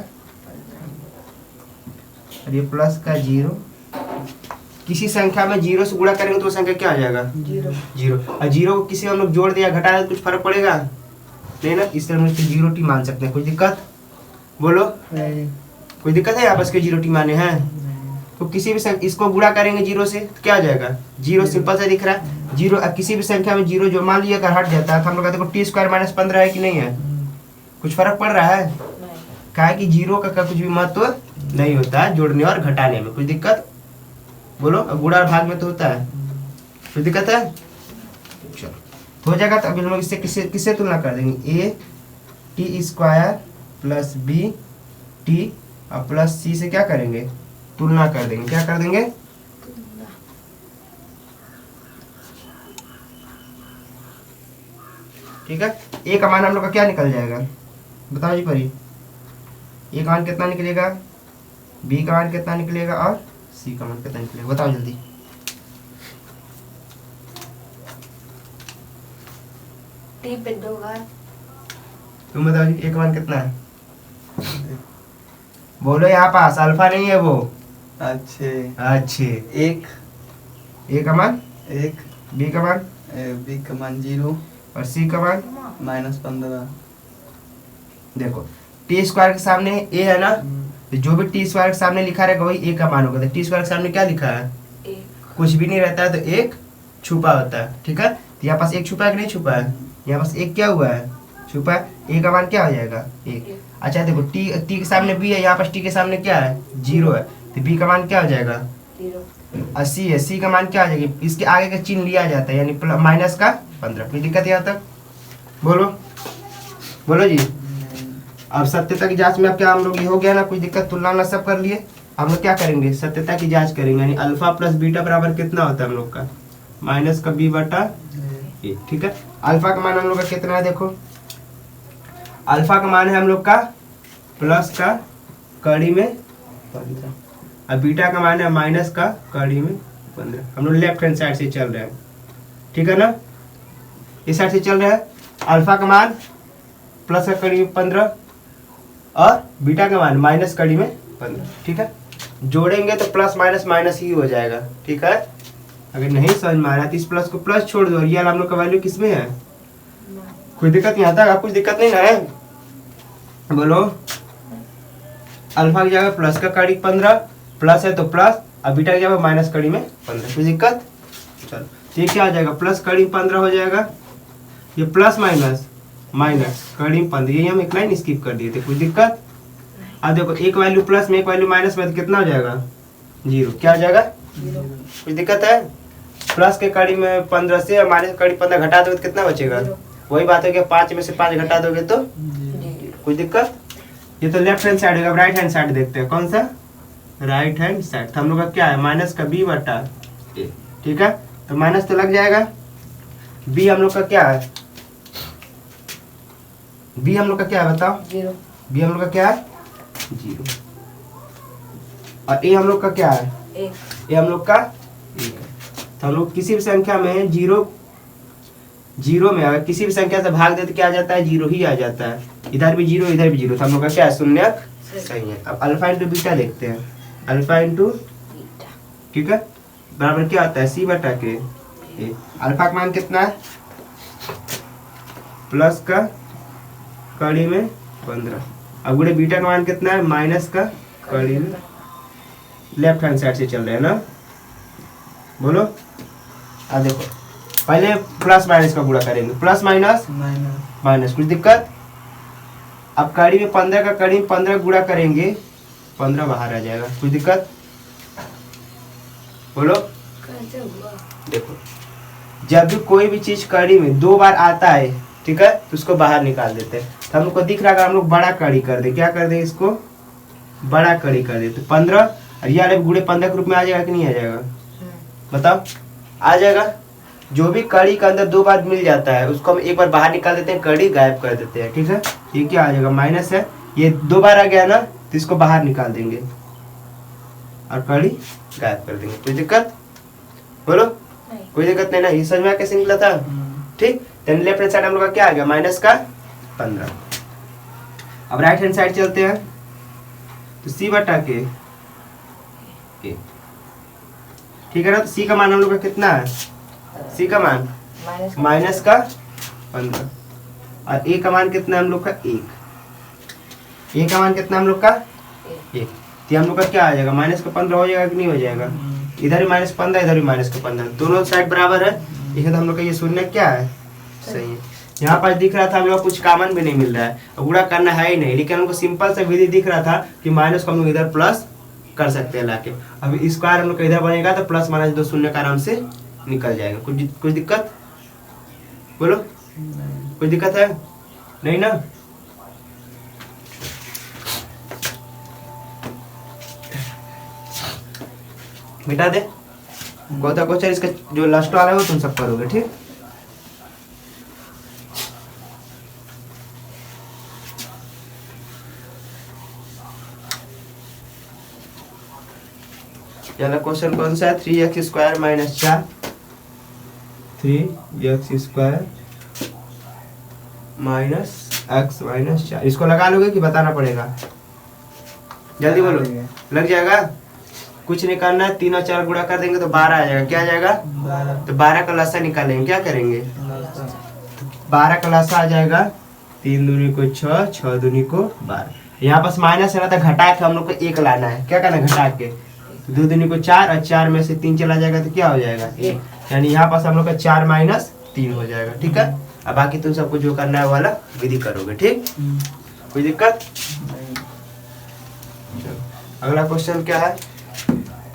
और ये प्लस का 0। किसी संख्या में 0 से गुणा करेंगे तो वो संख्या क्या आ जाएगा, 0। और 0 को किसी हम लोग जोड़ दिया घटा दिया तो कुछ फर्क पड़ेगा नहीं ना, इसलिए हम इसको 0 टी मान सकते हैं। कोई दिक्कत बोलो, कोई दिक्कत है, आपस के 0 टी माने हैं तो किसी भी इसको गुणा करेंगे 0 से तो क्या आ जाएगा, 0 सिंपल सा दिख रहा है 0। और किसी भी संख्या में 0 जो मान लिया अगर हट जाता है तो हम लोग कहते हैं टी स्क्वायर माइनस 15 है कि नहीं है, कुछ फर्क पड़ रहा है, क्या है कि 0 का कुछ भी महत्व नहीं होता है जोड़ने और घटाने में। कुछ दिक्कत बोलो, अब गुणा और भाग में तो होता है, कोई दिक्कत है, चलो हो जाएगा। तो अभी हम लोग इससे किससे तुलना कर देंगे, A T square plus B T और प्लस सी से क्या करेंगे, तुलना कर देंगे। क्या कर देंगे, ठीक है। ए का मान हम लोग का क्या निकल जाएगा, बताओ जी परी, ए का मान कितना निकलेगा, बी का मान कितना निकलेगा और सी का मान कितना निकलेगा, बताओ जल्दी। टी पे 2 घात तुम बताओ जी ए का मान कितना है? बोलो यहाँ पास, अल्फा नहीं है वो। अच्छे एक ए का मान, एक बी का मान बी का मान 0 और सी का मान -15। देखो टी स्क्वायर के सामने ए है ना, तो जो भी टी स्क्वायर के सामने लिखा रहेगा वही ए का मान होगा। तो टी स्क्वायर के सामने क्या लिखा है? एक। कुछ भी नहीं रहता है तो एक छुपा होता है, ठीक है। तो यहाँ पास एक छुपा है कि नहीं छुपा है? यहाँ पास एक क्या हुआ है? छुपा है। ए का मान क्या हो जाएगा? एक। अच्छा देखो टी के सामने बी है, यहाँ पास टी के सामने क्या है? 0 है, तो बी का मान क्या हो जाएगा? 0। और सी है, सी का मान क्या आ जाएगा? इसके आगे का चिन्ह लिया जाता है, यानी माइनस का 15। कोई दिक्कत यहाँ तक? बोलो बोलो जी। अब सत्यता की जांच में अब क्या हम लोग ये हो गया ना, कुछ दिक्कत तुलना सब कर लिए। हम लोग क्या करेंगे? सत्यता की जांच करेंगे, यानी अल्फा प्लस बीटा बराबर कितना होता है हम लोग का? माइनस का बी बटा ए, ठीक है। अल्फा का मान हम लोग का कितना है? देखो अल्फा का मान है हम लोग का प्लस का कड़ी में 15 और बीटा का मान है माइनस का कड़ी में 15। हम लोग लेफ्ट हैंड साइड से चल रहे हैं, ठीक है ना, इस साइड से चल रहे हैं। अल्फा का मान प्लस का कड़ी में 15 और बीटा का मान माइनस कड़ी में 15, ठीक है। जोड़ेंगे तो प्लस माइनस माइनस ही हो जाएगा, ठीक है। अगर नहीं समझ में आ रहा तो इस प्लस को प्लस छोड़ दो, रियल हम लोग का वैल्यू किस में है? कोई दिक्कत नहीं आता? कुछ दिक्कत नहीं ना है? बोलो। अल्फा की जगह प्लस का कड़ी 15 प्लस है तो प्लस, और बीटा की जगह माइनस कड़ी में 15। कोई दिक्कत? चलो ये क्या हो जाएगा? प्लस कड़ी 15 हो जाएगा, ये प्लस माइनस माइनस कड़ी 15, ये हम एक लाइन स्किप कर दिए थे। कोई दिक्कत? अब देखो एक वैल्यू प्लस में एक वैल्यू माइनस में, तो कितना हो जाएगा? 0। क्या हो जाएगा? 0। कुछ दिक्कत है? प्लस के कड़ी में 15 से और माइनस कड़ी 15 घटा दोगे तो कितना बचेगा? 0। वही बात है कि 5 में से 5 घटा दोगे तो 0। कुछ दिक्कत? ये तो लेफ्ट हैंड साइड होगा, राइट हैंड साइड देखते हैं। कौन सा? Right hand side. तो हम लोग का क्या है? माइनस का बी बटा ए, ठीक है। तो माइनस तो लग जाएगा। बी हम लोग का क्या है? बी हम लोग का क्या है बताओ? 0। बी हम लोग का क्या है? 0। और ए हम लोग का क्या है? 1। ए हम लोग का 1 है। तो हम लोग किसी भी संख्या में जीरो में अगर किसी भी संख्या से भाग दे तो क्या आ जाता है? 0 ही आ जाता है। इधर भी 0 इधर भी 0, तो हम लोग का क्या है? शून्य सही है। अब अल्फा इंटू बीटा देखते हैं। अल्फा इंटू बीटा, ठीक है, बराबर क्या आता है? सी बटा के ए। अल्फा का मान कितना है? प्लस का कड़ी में 15। अब गुणे बीटा का मान कितना है? माइनस का कड़ी में। लेफ्ट हैंड साइड से चल रहे हैं ना, बोलो। अब देखो पहले प्लस माइनस का गुणा करेंगे, प्लस माइनस माइनस, कुछ दिक्कत? अब कड़ी में 15 का कड़ी में 15 गुणा करेंगे, 15 बाहर आ जाएगा। कुछ दिक्कत? बोलो। कैसे हुआ? देखो जब भी कोई भी चीज कड़ी में 2 बार आता है, ठीक है, तो उसको बाहर निकाल देते हैं। तो हम लोग को दिख रहा है, हम लोग बड़ा कड़ी कर दे। क्या कर दे? इसको बड़ा कड़ी कर दे। तो 15 और ये वाले गुणे 15 के रूप में आ जाएगा कि नहीं आ जाएगा? बताओ आ जाएगा। जो भी कड़ी के अंदर 2 बार मिल जाता है उसको हम एक बार बाहर निकाल देते हैं, कड़ी गायब कर देते हैं, ठीक है। ये क्या आ जाएगा? माइनस है, ये 2 बार आ गया ना, तो इसको बाहर निकाल देंगे और कड़ी गायब कर देंगे। कोई दिक्कत? बोलो। नहीं। कोई दिक्कत नहीं ना? ये समझ में कैसे निकला था? ठीक। देन लेफ्ट हैंड साइड हम लोग का क्या आ गया? माइनस का 15। अब राइट हैंड साइड चलते हैं, तो सी बटा के ए, ठीक है ना। तो सी का मान हम लोग का कितना है? सी का मान माइनस का 15 और ए का मान कितना है हम लोग का? 1। ए का मान कितना हम लोग का? 1। तो हम लोग का क्या आ जाएगा? माइनस का 15 हो जाएगा कि नहीं हो जाएगा? इधर भी माइनस 15 इधर भी माइनस का 15, दोनों साइड बराबर है। इसलिए हम लोग का ये शून्य क्या है? सही है। यहाँ पर दिख रहा था हम लोग कुछ कॉमन भी नहीं मिल रहा है, गुणा करना है ही नहीं, लेकिन हमको सिंपल सा विधि दिख रहा था कि माइनस को हम लोग इधर प्लस कर सकते हैं लाके। अब स्क्वायर हम लोग का इधर बनेगा तो प्लस माइनस 2 शून्य का आराम से निकल जाएगा। कुछ दिक्कत? बोलो। कुछ दिक्कत है? नहीं ना? मिटा दे गोता क्वेश्चन, इसका जो लास्ट वाला है वो तुम सब करोगे, ठीक। पहला क्वेश्चन कौन सा है? 3x² minus 4, 3x² minus x minus 4। इसको लगा लोगे कि बताना पड़ेगा? जल्दी बोलो। लग जाएगा? कुछ नहीं करना है, 3 और 4 गुणा कर देंगे तो 12 आ जाएगा। क्या आ जाएगा? 12। तो 12 का लसा निकालेंगे, क्या करेंगे? 12 का लसा आ जाएगा 3 दूनी को 6, 6 दूनी को 12। यहाँ पास माइनस है ना, तो घटा के हम लोग को 1 लाना है। क्या करना है? घटा के 2 दूनी को 4 और 4 में से 3 चला जाएगा तो क्या हो जाएगा? 1। यानी यहाँ पास हम लोग का 4 माइनस 3 हो जाएगा। ठीक है, अब बाकी तुम सबको जो करना है वाला विधि करोगे। ठीक, कोई दिक्कत? अगला क्वेश्चन क्या है?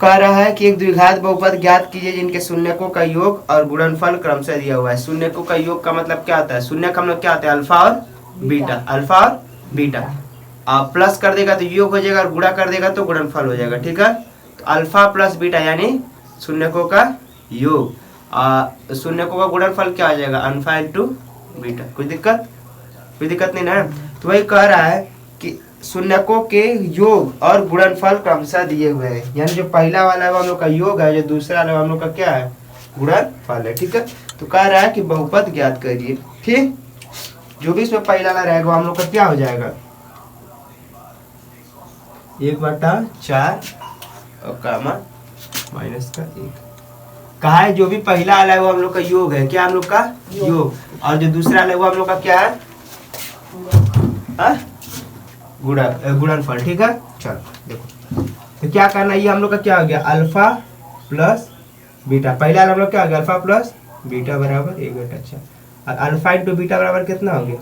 कह रहा है कि एक द्विघात बहुपद ज्ञात कीजिए जिनके शून्यकों का योग और गुणनफल क्रमशः दिया हुआ है। शून्यकों का योग का मतलब क्या होता है? शून्य का मतलब क्या होता है? अल्फा और बीटा। अल्फा और बीटा। आप प्लस कर देगा तो योग हो जाएगा और गुणा कर देगा तो गुणनफल हो जाएगा। ठीक है, तो अल्फा प्लस बीटा यानी शून्यकों का योग, शून्यकों का गुणनफल क्या हो जाएगा? Alpha into beta. कोई दिक्कत? कोई दिक्कत नहीं ना? तो वही कह रहा है कि शून्यकों के योग और गुणनफल क्रमशः दिए हुए हैं। यानी जो पहला वाला है वो हम लोग का योग है, जो दूसरा वाला हम लोग का क्या है? गुणनफल है। ठीक है, तो कह रहा है कि बहुपद ज्ञात करिए। ठीक, जो भी इसमें पहला वाला रहेगा हम लोग का क्या हो जाएगा? 1/4 और कामा माइनस का 1। कहा है जो भी पहला वाला है वो हम लोग का योग है। क्या हम लोग का? योग। और जो दूसरा वाला है वो हम लोग का क्या है? गुणनफल। ठीक है, चलो देखो तो क्या करना है, ये हम लोग का क्या हो गया? Alpha plus beta. पहला हम लोग क्या हो गया? अल्फा प्लस बीटा बराबर 1/4। और अल्फा इंटू बीटा बराबर कितना हो गया?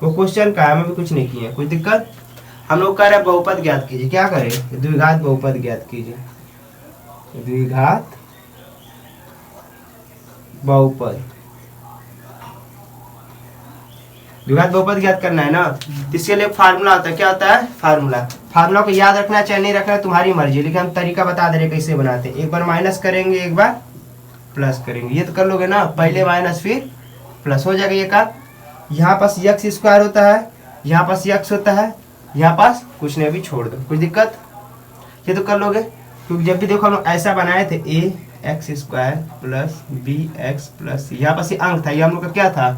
वो क्वेश्चन का है, हम अभी कुछ नहीं किए। कोई दिक्कत? हम लोग कह रहे हैं बहुपद ज्ञात कीजिए। क्या करें? द्विघात बहुपद ज्ञात कीजिए। द्विघात बहुपद, द्विघात बहुपद ज्ञात करना है ना, तो इसके लिए फार्मूला होता है। क्या होता है? फार्मूला को याद रखना चाहे नहीं रखना तुम्हारी मर्जी, लेकिन हम तरीका बता दे रहे कैसे बनाते हैं। एक बार माइनस करेंगे, एक बार प्लस करेंगे। ये तो कर लोगे ना, पहले माइनस फिर प्लस हो जाएगा। ये का यहाँ पास यक्स स्क्वायर होता है, यहाँ पास यक्स होता है, यहाँ पास कुछ नहीं, अभी छोड़ दो। कोई दिक्कत? ये तो कर लोगे, क्योंकि जब भी देखो हम लोग ऐसा बनाए थे ax² प्लस bx प्लस, यहाँ पास ये अंक था, ये हम लोग का क्या था?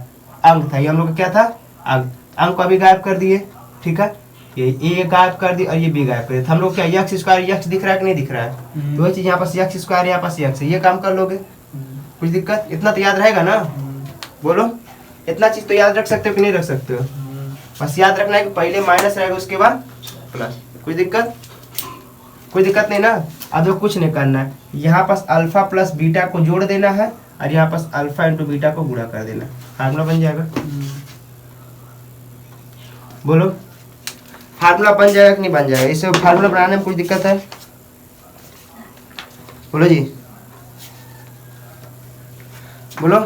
अंक था। ये हम लोग का क्या था? अंक। अंक को अभी गायब कर दिए। ठीक है, ये a गायब कर दी और ये b गायब कर दिया। हम लोग क्या x² यक्स दिख रहा है कि नहीं दिख रहा है? तो वही चीज यहाँ पास x², यहाँ पास यक्स है। ये काम कर लोगे, कुछ दिक्कत? इतना तो याद रहेगा ना? बोलो, इतना चीज तो याद रख सकते हो कि नहीं रख सकते हो? बस याद रखना है कि पहले माइनस रहेगा उसके बाद प्लस। कोई दिक्कत? कोई दिक्कत नहीं ना? अब तो कुछ नहीं करना है, यहाँ पास अल्फा प्लस बीटा को जोड़ देना है और यहाँ पास अल्फा इंटू बीटा को गुणा कर देना, फार्मूला बन जाएगा। बोलो, फार्मूला बन जाएगा कि नहीं बन जाएगा? इसे फार्मूला बनाने में कुछ दिक्कत है? बोलो जी, बोलो।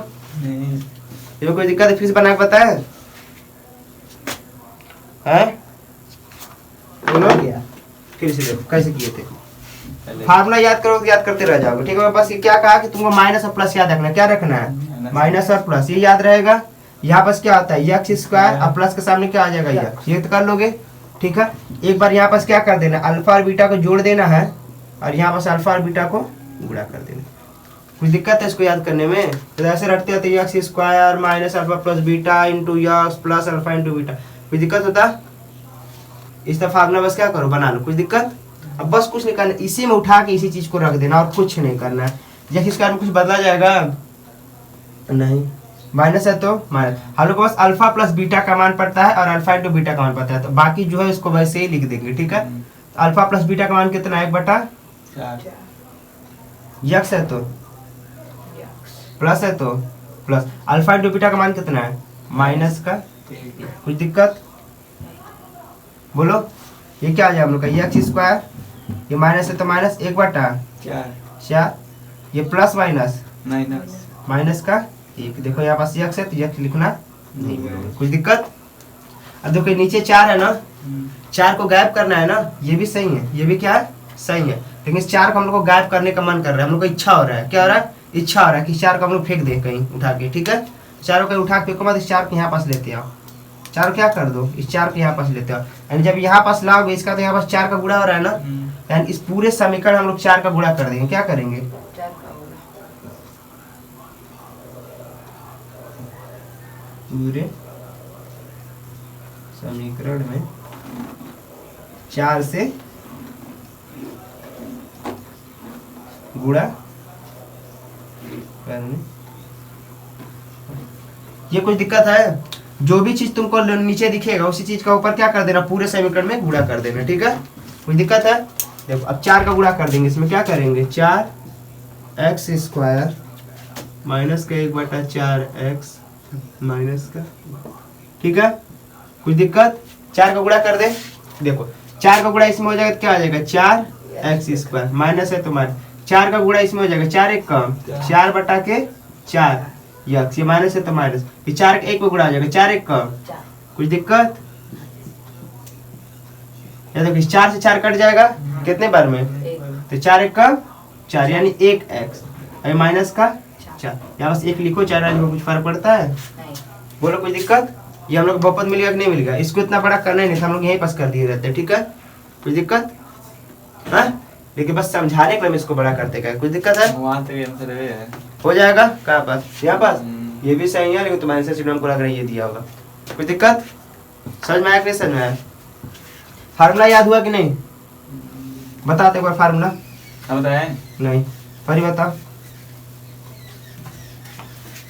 ये कोई दिक्कत है? फिर से बना के बताए हैं? बोलो, फिर से देखो कैसे किए थे। फार्मूला याद करो, याद करते रह जाओगे। ठीक है, बस ये क्या कहा कि तुमको माइनस और प्लस याद रखना। क्या रखना है? माइनस और प्लस, ये याद रहेगा। यहाँ पास क्या होता है? x² और प्लस के सामने क्या आ जाएगा? यक्स। ये तो कर लोगे। ठीक है, एक बार यहाँ पास क्या कर देना? अल्फा और बीटा को जोड़ देना है और यहाँ पास अल्फा और बीटा को गुणा कर देना। कुछ दिक्कत है इसको याद करने में? तो ऐसे रखते हैं तो x² minus alpha plus beta into x plus alpha into beta. कुछ दिक्कत होता? इस तरह फार्मूला बस क्या करो, बना लो। कुछ दिक्कत? अब बस कुछ नहीं करना, इसी में उठा के इसी चीज को रख देना और कुछ नहीं करना है। x² में कुछ बदला जाएगा नहीं, माइनस है तो माइनस। हम लोग के पास अल्फा प्लस बीटा का मान पड़ता है और अल्फा इंटू बीटा का मान पड़ता है, तो बाकी जो है इसको वैसे ही लिख देंगे। ठीक है, अल्फा प्लस बीटा का मान कितना है? 1/4। यक्स है तो प्लस है तो प्लस, अल्फा इंटू बीटा का मान कितना है? माइनस का। कुछ दिक्कत? बोलो, ये क्या आ जाए हम लोग का? x², ये माइनस है तो माइनस 1/4, ये प्लस माइनस माइनस का 1। देखो यहाँ पास यक्स है तो यक्स लिखना नहीं बोलोगे। कुछ दिक्कत? अब देखो नीचे 4 है ना, 4 को गायब करना है ना, ये भी सही है, ये भी क्या है? सही है। लेकिन इस 4 को हम लोग को गायब करने का मन कर रहा है, हम लोग को इच्छा हो रहा है। क्या हो रहा है? इच्छा हो रहा है कि 4 को हम लोग फेंक दें कहीं उठा के। ठीक है, 4 को कहीं उठा के फेंको मत, इस 4 को यहाँ पास लेते आओ। 4 क्या कर दो? इस 4 को यहाँ पास लेते आओ। यानी जब यहाँ पास लाओगे इसका तो यहाँ पास 4 का गुणा हो रहा है ना, यानी इस पूरे समीकरण हम लोग 4 का गुणा कर देंगे। क्या करेंगे? पूरे समीकरण में 4 से गुणा करने। ये कुछ दिक्कत है? जो भी चीज तुमको नीचे दिखेगा उसी चीज का ऊपर क्या कर देना, पूरे समीकरण में गुणा कर देना, ठीक है? कोई दिक्कत है? देखो अब 4 का गुणा कर देंगे, इसमें क्या करेंगे 4x² माइनस का 1/4x माइनस का, ठीक है? कुछ दिक्कत? 4 का गुणा कर दे। देखो 4 का गुणा इसमें हो जाएगा तो क्या आ जाएगा 4x² माइनस है तो माइनस, 4 का गुणा इसमें हो जाएगा 4 1 कम 4/4 यक्स, ये माइनस है तो माइनस, फिर 4 के 1 पे गुणा आ जाएगा 4 1 कम। कुछ दिक्कत? या देखो 4 से 4 कट जाएगा कितने बार में, तो 4 1 कम 4 यानी 1x, अरे माइनस का 4, यहाँ बस 1 लिखो, 4 में कुछ फर्क पड़ता है? बोलो कुछ दिक्कत? ये हम लोग बहुपद मिलेगा कि नहीं मिलेगा? इसको इतना बड़ा करना ही नहीं था, हम लोग यहीं पास कर दिए रहते, ठीक है? कुछ दिक्कत? हाँ, लेकिन बस समझाने के लिए हम इसको बड़ा करते क्या, कुछ दिक्कत है? वहाँ तक आंसर है। हो जाएगा कहाँ पास, यहाँ पास? ये भी सही है, लेकिन तुम्हारे आंसर हमको लग रहा है ये दिया होगा। कुछ दिक्कत? समझ में आया कि नहीं समझ में आया? फार्मूला याद हुआ कि नहीं? बताते एक बार फार्मूला। बताएं? नहीं, पर बताओ।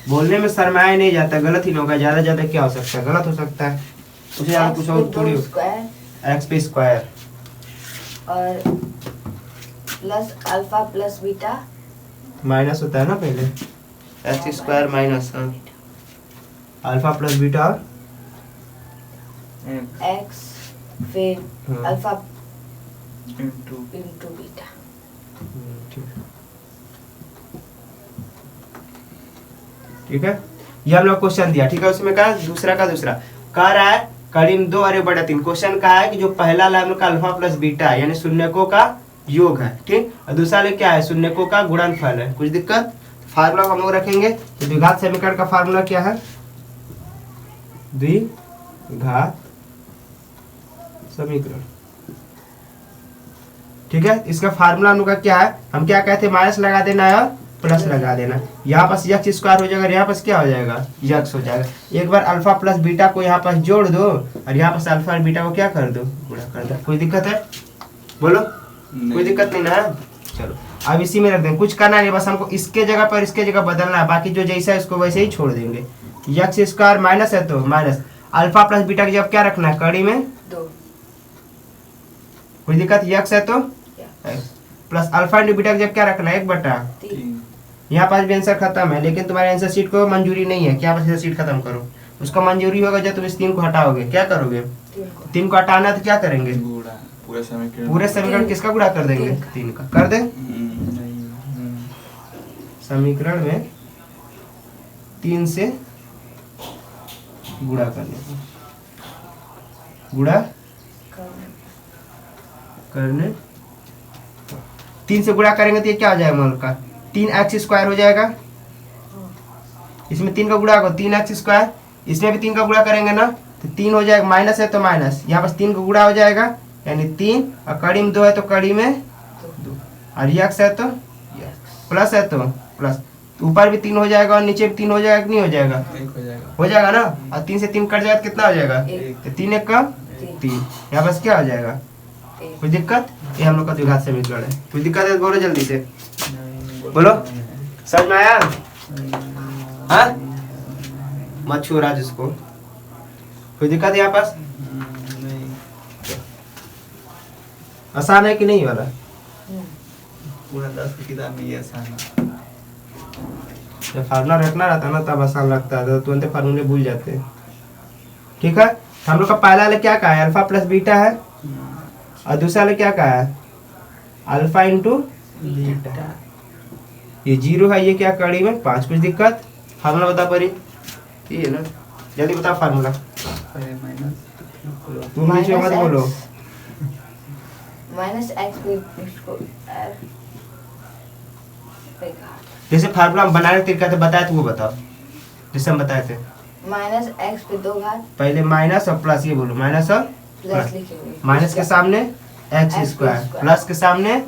बोलने में शर्माया नहीं जाता, गलत ही नहीं होगा, ज्यादा ज्यादा क्या हो सकता है, गलत हो सकता है, उसे ज्यादा कुछ और थोड़ी हो। x पे स्क्वायर और plus alpha plus beta minus होता है ना पहले, x² minus alpha plus beta और x फिर हाँ। Alpha into into beta. ठीक है, ये हम लोग क्वेश्चन दिया, ठीक है? उसमें कहा दूसरा का दूसरा कह रहा है करीब 2 अरे बटा 3। क्वेश्चन कहा है कि जो पहला लाइन का अल्फा प्लस बीटा यानी शून्यकों का योग है, ठीक? और दूसरा ले क्या है, शून्यकों का गुणनफल है। कुछ दिक्कत? फार्मूला हम लोग रखेंगे, तो द्विघात समीकरण का फार्मूला क्या है, द्विघात समीकरण, ठीक है? इसका फार्मूला हम लोग का क्या है, हम क्या कहते हैं, माइनस लगा देना है और प्लस लगा देना। यहाँ पास x² हो जाएगा, यहाँ पास क्या हो जाएगा x हो जाएगा। एक बार अल्फा प्लस बीटा को यहाँ पास जोड़ दो और यहाँ पास अल्फा और बीटा को क्या कर दो, गुणा कर दो। कोई दिक्कत है? बोलो कोई दिक्कत नहीं ना? चलो अब इसी में रख देंगे, कुछ करना नहीं, बस हमको इसके जगह पर इसके जगह बदलना है, बाकी जो जैसा है उसको वैसे ही छोड़ देंगे। x² माइनस है तो माइनस, अल्फा प्लस बीटा की जगह क्या रखना है, कड़ी में 2। कोई दिक्कत? x है तो प्लस अल्फा इंटू बीटा की जगह क्या रखना है 1/3। यहाँ पास भी आंसर खत्म है, लेकिन तुम्हारे आंसर शीट को मंजूरी नहीं है, क्या आंसर शीट खत्म करो। उसका मंजूरी होगा जब तुम इस 3 को हटाओगे, क्या करोगे, 3 को हटाना तो क्या करेंगे, पूरे समीकरण किसका गुणा कर देंगे, 3 का कर दे। समीकरण में 3 से गुणा करने, गुणा करने 3 से गुणा करेंगे तो ये क्या हो जाएगा, मान का 3x² हो जाएगा। इसमें 3 का गुणा होगा 3x², इसमें भी 3 का गुणा करेंगे ना तो 3 हो जाएगा, माइनस है तो माइनस, यहाँ बस 3 का गुणा हो जाएगा यानी 3, और कड़ी में 2 है तो कड़ी में 2, और x है तो प्लस है तो प्लस, ऊपर भी 3 हो जाएगा और नीचे भी 3 हो जाएगा कि नहीं हो जाएगा, हो जाएगा ना। और 3 से 3 कट जाएगा तो कितना हो जाएगा, तो 3 1 का 3, यहाँ बस क्या हो जाएगा। कोई दिक्कत? ये हम लोग का द्विघात समीकरण है। कोई दिक्कत है बोलो जल्दी से, बोलो समझ में आया? हाँ, मत छोड़ा जिसको। कोई दिक्कत है यहाँ पास? आसान है कि नहीं वाला? पूरा 10 की किताब में ये आसान है। जब फार्मूला रखना रहता है ना तब आसान लगता है, तो तुरंत फार्मूले भूल जाते हैं। ठीक है, हम लोग का पहला वाला क्या कहा है, अल्फा प्लस बीटा है, और दूसरा वाला क्या कहा है, अल्फा इंटू बीटा। ये 0 है, ये क्या कड़ी में 5। कुछ दिक्कत? फार्मूला बता परी, ये है ना, जल्दी बता फार्मूला। तुम बीच में मत बोलो। जैसे फार्मूला हम बनाने तरीका से बताए थे वो बताओ, जैसे हम बताए थे। -x पे 2 घात, पहले माइनस और प्लस, ये बोलो माइनस और प्लस लिखेंगे। माइनस के सामने x², प्लस के सामने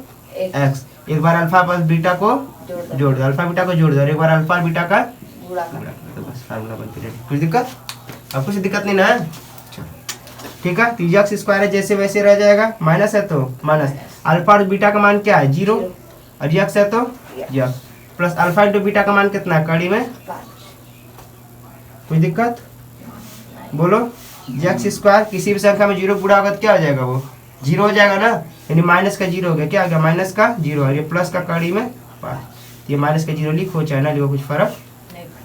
x। एक बार अल्फा प्लस बीटा को जोड़ दो, अल्फा बीटा को जोड़ दो, और एक बार अल्फा बीटा का गुणा कर। तो बस फार्मूला बनती है। कुछ दिक्कत? अब कुछ दिक्कत नहीं ना है? ठीक है, तो यक्स स्क्वायर है जैसे वैसे रह जाएगा, माइनस है तो माइनस, अल्फा और बीटा का मान क्या है 0, और यक्स है तो x, plus alpha into beta का मान कितना है कड़ी में 5। कोई दिक्कत? बोलो, यक्स स्क्वायर किसी भी संख्या में 0 गुणा होगा तो क्या हो जाएगा, वो 0 हो जाएगा ना, यानी माइनस का 0 हो गया, क्या हो गया माइनस का 0, और ये प्लस का कड़ी में 5, ये माइनस का 0 लिखो चाहे ना लिखो, कुछ फर्क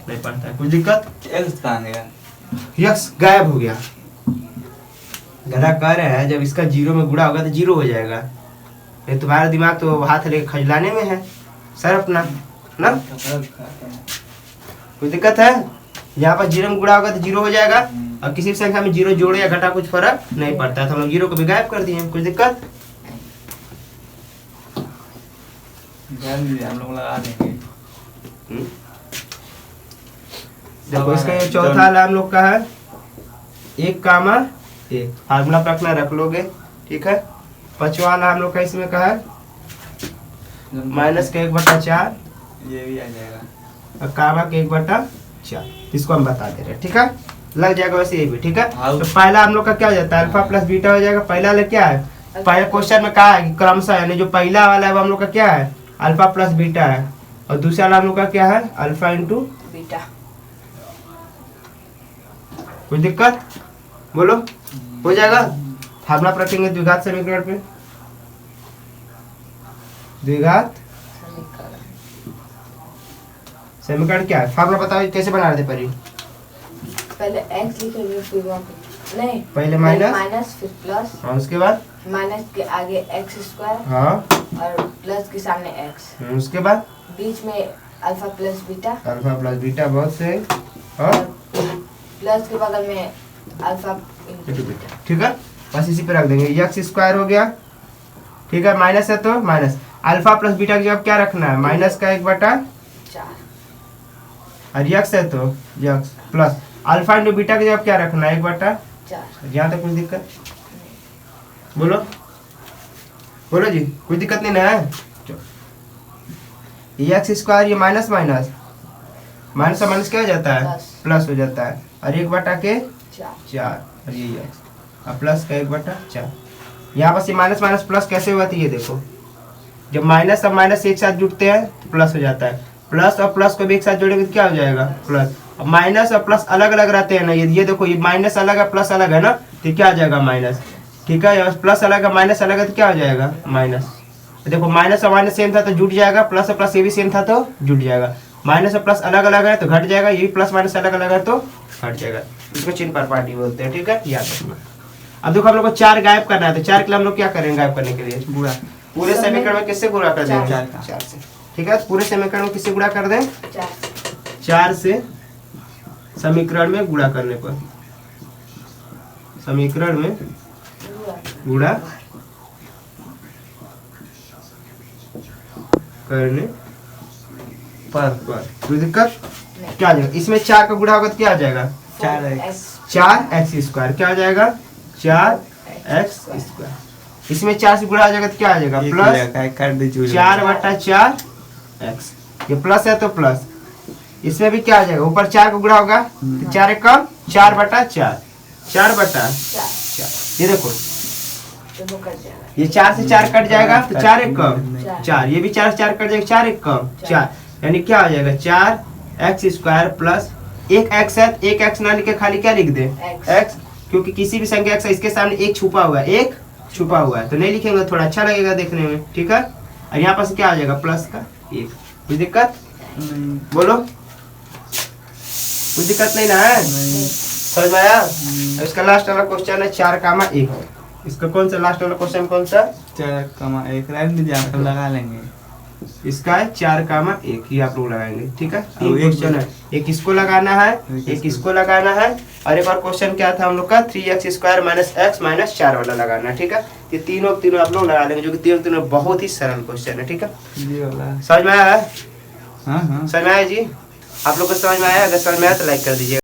नहीं पड़ता है। कुछ दिक्कत? एक्स कहाँ गया? यक्स गायब हो गया। गधा कह रहे हैं जब इसका 0 में गुणा होगा तो 0 हो जाएगा, ये तुम्हारा दिमाग तो हाथ लेके खजलाने में है सर अपना ना। कोई दिक्कत है? यहाँ पर 0 में गुणा होगा तो 0 हो जाएगा, और किसी भी संख्या में 0 जोड़े या घटा कुछ फर्क नहीं पड़ता है, तो हम लोग 0 को भी गायब कर दिए। कुछ दिक्कत? हम लोग लगा देंगे। देखो इसका ये चौथा वाला हम लोग का है 1, फार्मूला पर रखना रख लोगे, ठीक है। पांचवा वाला हम लोग का इसमें का है माइनस का 1/4, ये भी आ जाएगा, और कामा के 1/4, इसको हम बता दे रहे हैं, ठीक है, लग जाएगा वैसे ये भी, ठीक है। तो पहला हम लोग का क्या हो जाता है, अल्फा प्लस बीटा हो जाएगा। पहला वाला क्या है, पहले क्वेश्चन में कहा है कि क्रमशः, यानी जो पहला वाला है वो हम लोग का क्या है अल्फा प्लस बीटा है, और दूसरा वाला हम लोग का क्या है अल्फा इंटू बीटा। कोई दिक्कत? बोलो, हो जाएगा। फार्मूला पर रखेंगे द्विघात समीकरण पे, द्विघात समीकरण क्या है, फार्मूला बताओ कैसे बना रहे थे परी? पहले x लिखेंगे, फिर वहाँ पे नहीं, पहले माइनस, माइनस फिर प्लस, और उसके बाद माइनस के आगे x स्क्वायर, हाँ, और प्लस के सामने x, उसके बाद बीच में alpha plus beta, alpha plus beta, बहुत सही, और और प्लस के बगल में अल्फा इंटू बीटा, ठीक है। बस इसी पे रख देंगे, यक्स स्क्वायर हो गया, ठीक है, माइनस है तो माइनस, अल्फा प्लस बीटा की जगह क्या रखना है माइनस का 1/4, और यक्स है तो x, plus alpha into beta की जगह क्या रखना है 1/4। यहाँ तक कुछ दिक्कत? बोलो बोलो जी, कोई दिक्कत नहीं ना है? यक्स स्क्वायर ये माइनस माइनस, माइनस से माइनस क्या हो जाता है प्लस हो जाता है, और 1/4, और ये यक्स, और प्लस का 1/4। यहाँ पर माइनस माइनस प्लस कैसे हुआ था ये देखो, जब माइनस और माइनस एक साथ जुड़ते हैं तो प्लस हो जाता है, प्लस और प्लस को भी एक साथ जोड़ेंगे तो क्या हो जाएगा प्लस। अब माइनस और प्लस अलग अलग रहते हैं ना, ये देखो ये माइनस अलग है प्लस अलग है ना, तो क्या आ जाएगा माइनस, ठीक है। प्लस अलग है माइनस अलग है तो क्या हो जाएगा माइनस। देखो माइनस और माइनस सेम था तो जुट जाएगा, प्लस और प्लस ये भी सेम था तो जुट जाएगा, माइनस और प्लस अलग अलग है तो घट जाएगा, ये भी प्लस माइनस अलग अलग है तो घट जाएगा, इसको चिन्ह पर पार्टी बोलते हैं, ठीक है, याद रखना। अब देखो हम लोग को 4 गायब करना है, तो 4 के लिए हम लोग क्या करेंगे गायब करने के लिए, गुणा, पूरे समीकरण में किससे गुणा कर देंगे 4 से, ठीक है। पूरे समीकरण में किससे गुणा कर दें 4 से, समीकरण में गुणा करने पर, समीकरण में गुणा करने पर कोई दिक्कत? क्या आ जाएगा इसमें 4 का गुणा होगा तो क्या आ जाएगा 4x स्क्वायर, क्या आ जाएगा 4x स्क्वायर। इसमें 4 से गुणा आ जाएगा तो क्या आ जाएगा प्लस 4/4x, ये प्लस है तो प्लस, इसमें भी क्या आ जाएगा ऊपर 4 का गुणा होगा तो 4 एक कम 4/4, 4/4, ये देखो ये 4 से 4 कट जाएगा तो 4 एक कम 4, ये भी 4 से 4 कट जाएगा 4 एक कम 4, यानी क्या हो जाएगा 4x स्क्वायर प्लस एक x है, एक x ना लिख के खाली क्या लिख दे x, क्योंकि किसी भी संख्या x है इसके सामने एक छुपा हुआ है, एक छुपा हुआ है तो नहीं लिखेंगे, थोड़ा अच्छा लगेगा देखने में, ठीक है। और यहाँ पर क्या आ जाएगा प्लस का 1, कोई दिक्कत? बोलो, कोई दिक्कत नहीं ना है? समझ में आया? इसका लास्ट वाला क्वेश्चन है 4,1, इसका कौन सा लास्ट वाला क्वेश्चन कौन सा 4,1 लगा लेंगे, इसका है 4,1 ही आप लोग लगाएंगे, ठीक है। 3 क्वेश्चन है, एक इसको लगाना है, एक इसको लगाना है, और एक और क्वेश्चन क्या था हम लोग का 3x square minus x minus 4 वाला लगाना है, ठीक है। ये तीनों आप लोग लगा लेंगे, जो कि तीनों बहुत ही सरल क्वेश्चन है, ठीक है। समझ में आया? हाँ समझ में आया जी? आप लोग को समझ में आया? अगर समझ में आया तो लाइक कर दीजिए।